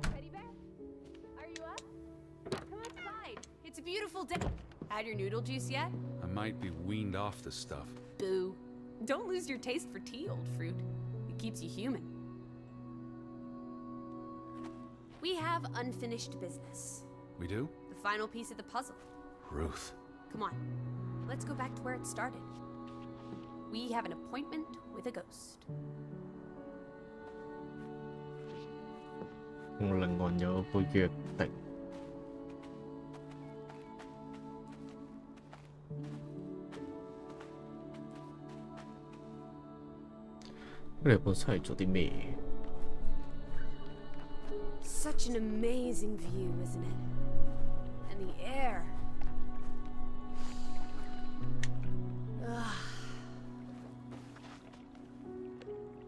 Teddy bear? Are you up? Come outside. It's a beautiful day. Had your noodle juice yet? I might be weaned off this stuff. Boo. Don't lose your taste for tea, old fruit. It keeps you human. We have unfinished business. We do? The final piece of the puzzle. Ruth. Come on. Let's go back to where it started. We have an appointment with a ghost. 我另外有個約定。佢哋本身係做啲咩？ Such an amazing view, isn't it? And the air. Ugh.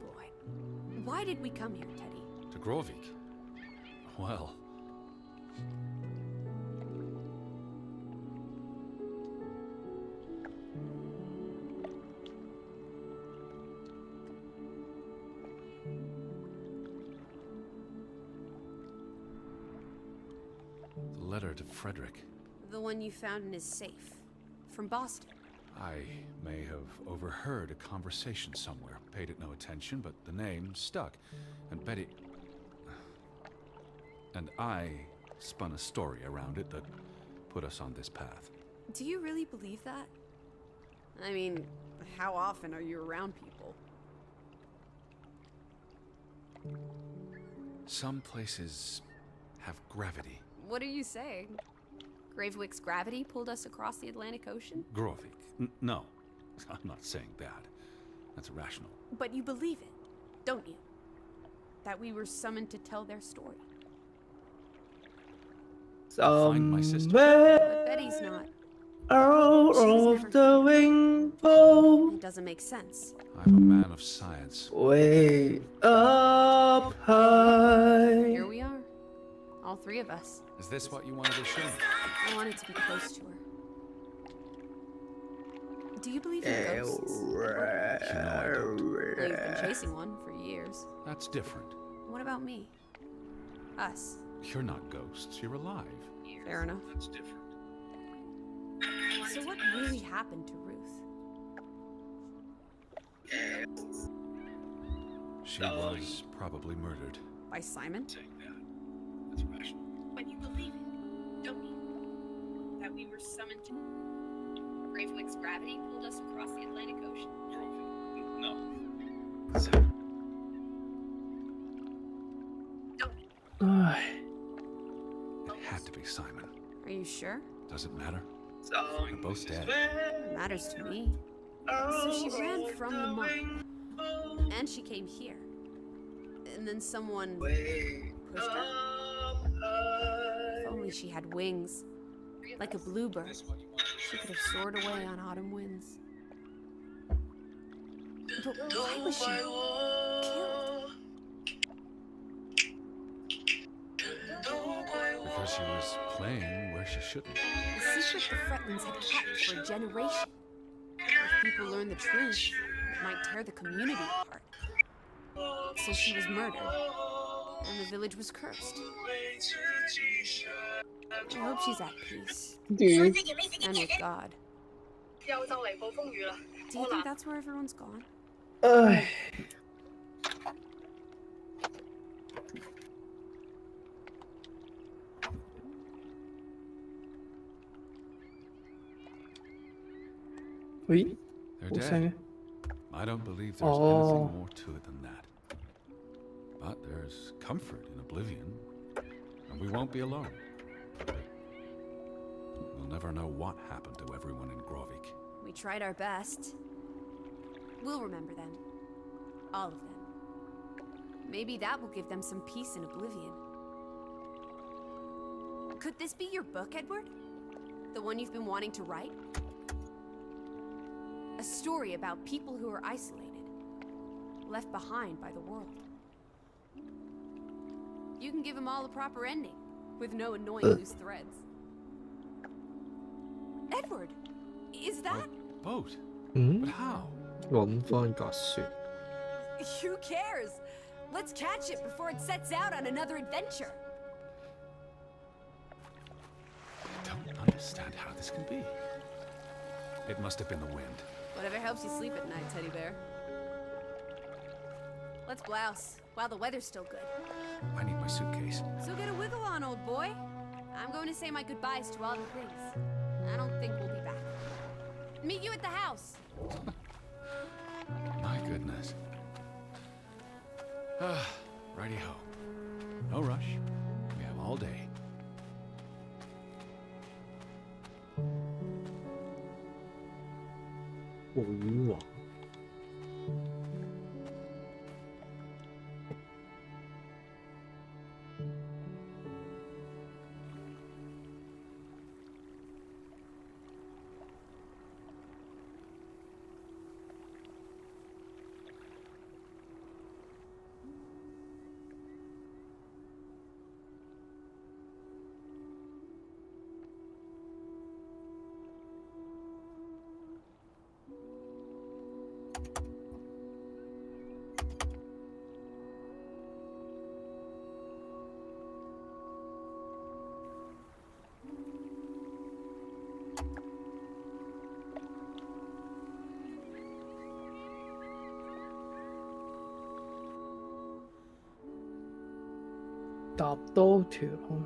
Boy, why did we come here, Teddy? To Grovik. Well, the letter to Frederick. The one you found in his safe. From Boston. I may have overheard a conversation somewhere, paid it no attention, but the name stuck. And Betty... And I spun a story around it that put us on this path. Do you really believe that? I mean, how often are you around people? Some places have gravity. What are you saying? Gravewick's gravity pulled us across the Atlantic Ocean? Grovik. No, I'm not saying that. That's irrational. But you believe it, don't you? That we were summoned to tell their story. Find my sister. But Betty's not. Out She was of never the here. rainbow, It doesn't make sense. I'm a man of science. way up high. Here we are. All three of us. Is this what you wanted to show me? I wanted to be close to her. Do you believe in ghosts? You know I don't. Well, you've been chasing one for years. That's different. What about me? Us. You're not ghosts. You're alive. Fair enough. That's different. So what really happened to Ruth? She was probably murdered. By Simon? That's rational. But you believe it, don't you? That we were summoned to... Gravewick's gravity pulled us across the Atlantic Ocean. No. It had to be Simon. Are you sure? Does it matter? They're both dead. It matters to me. So she ran from the mine. And she came here. And then someone pushed her. If only she had wings. Like a bluebird. She could have soared away on autumn winds. But why was she killed? Because she was playing where she shouldn't. The secret the Fretlings had kept for a generation. If people learn the truth, it might tear the community apart. So she was murdered, and the village was cursed. I hope she's at peace. Dude. And with God. Do you think that's where everyone's gone? Oui. They're What's dead. that? I don't believe there's Oh. anything more to it than that. But there's comfort in oblivion, and we won't be alone. We'll never know what happened to everyone in Grovik. We tried our best. We'll remember them. All of them. Maybe that will give them some peace in oblivion. Could this be your book, Edward? The one you've been wanting to write? A story about people who are isolated, left behind by the world. You can give them all a proper ending, with no annoying loose threads. Edward, is that? A boat? Hmm? But how? 揾翻架船。 Who cares? Let's catch it before it sets out on another adventure. I don't understand how this can be. It must have been the wind. Whatever helps you sleep at night, teddy bear. Let's blouse, while the weather's still good. I need my suitcase. So get a wiggle on, old boy. I'm going to say my goodbyes to all the things. I don't think we'll be back. Meet you at the house. My goodness. Righty-ho. No rush. We have all day. Wow. 搭多條空。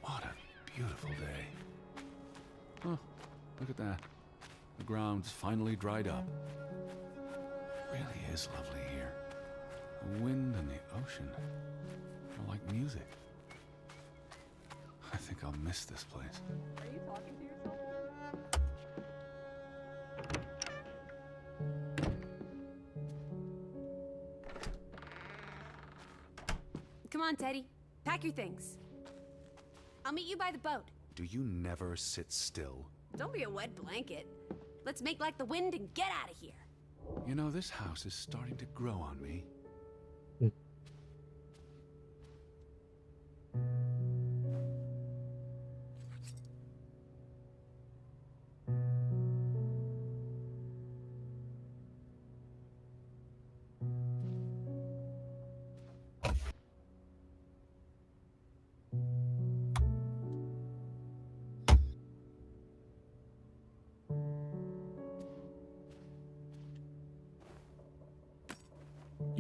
What a beautiful day. Oh, look at that. The ground's finally dried up. It really is lovely here. The wind and the ocean are like music. I think I'll miss this place. Are you talking to yourself? Come on, Teddy. Pack your things. I'll meet you by the boat. Do you never sit still? Don't be a wet blanket. Let's make like the wind and get out of here. You know, this house is starting to grow on me.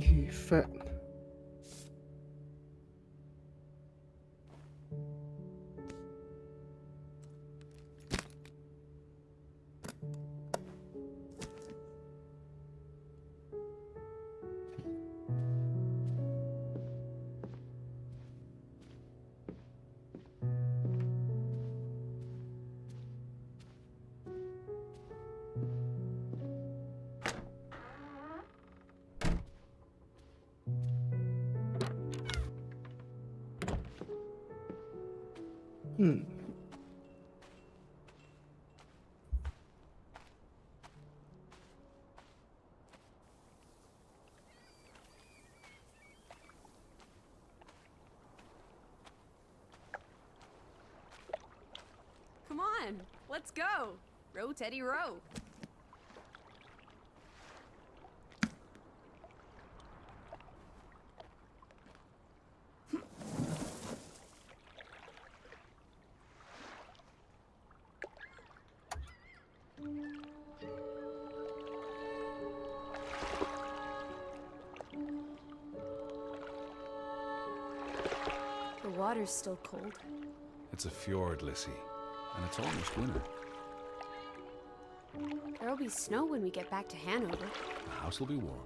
Effect. Come on, let's go. Row, Teddy, row. The water's still cold. It's a fjord, Lissy, and it's almost winter. There'll be snow when we get back to Hanover. The house will be warm.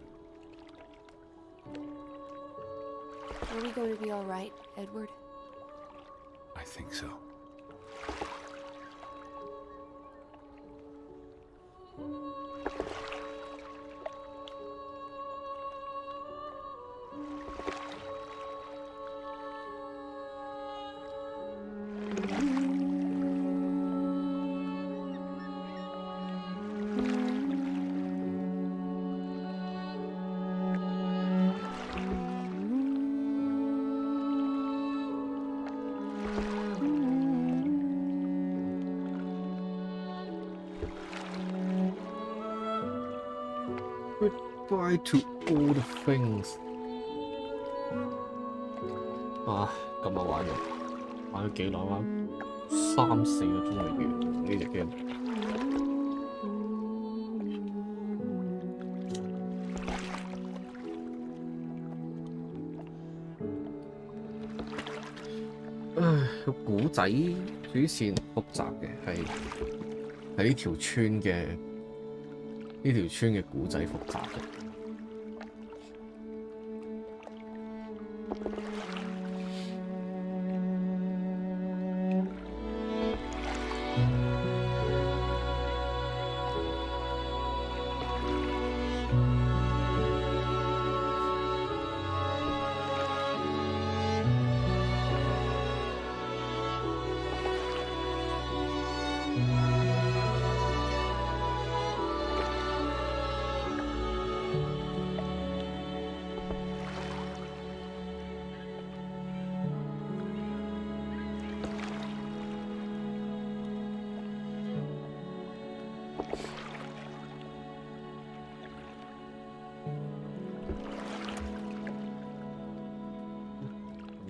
Are we going to be all right, Edward? I think so. Goodbye to all the things。啊，今日玩咗幾耐啊？3-4個鐘就完呢隻 game。個古仔主線複雜嘅，係呢條村嘅古仔複雜嘅。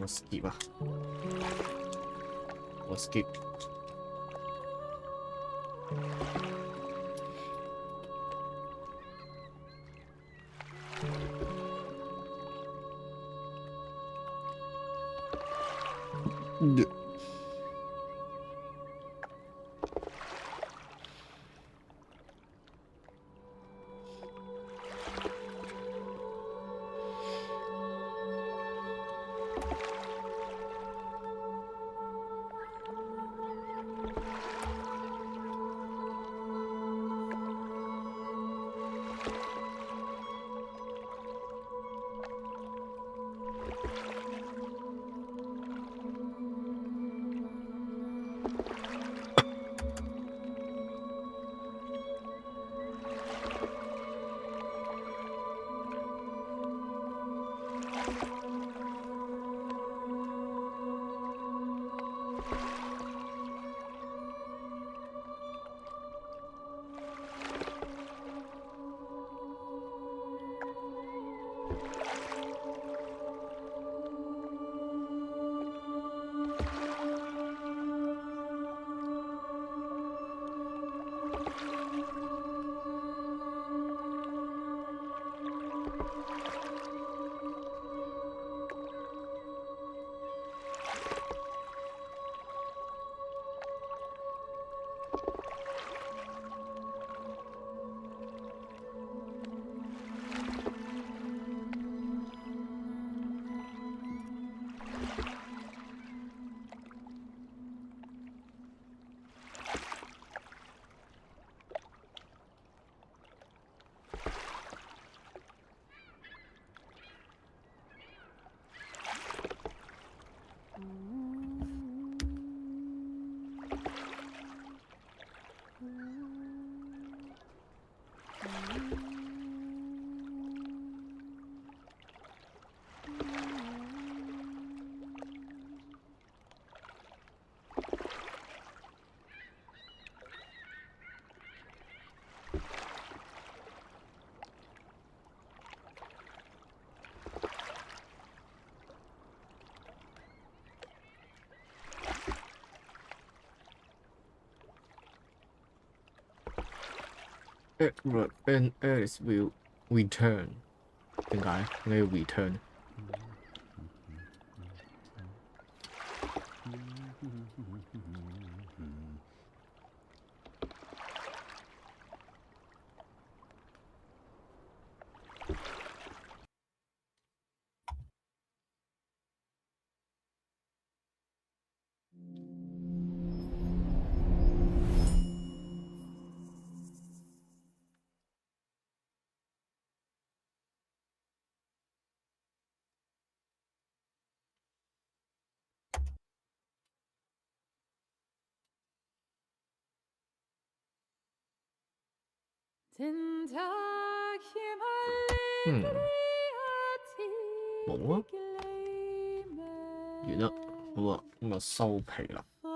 我 skip 啊，我 skip。Edward and Alice will return。點解？點解要 return？冇啊，完啦，好啊，咁就收皮啦。完。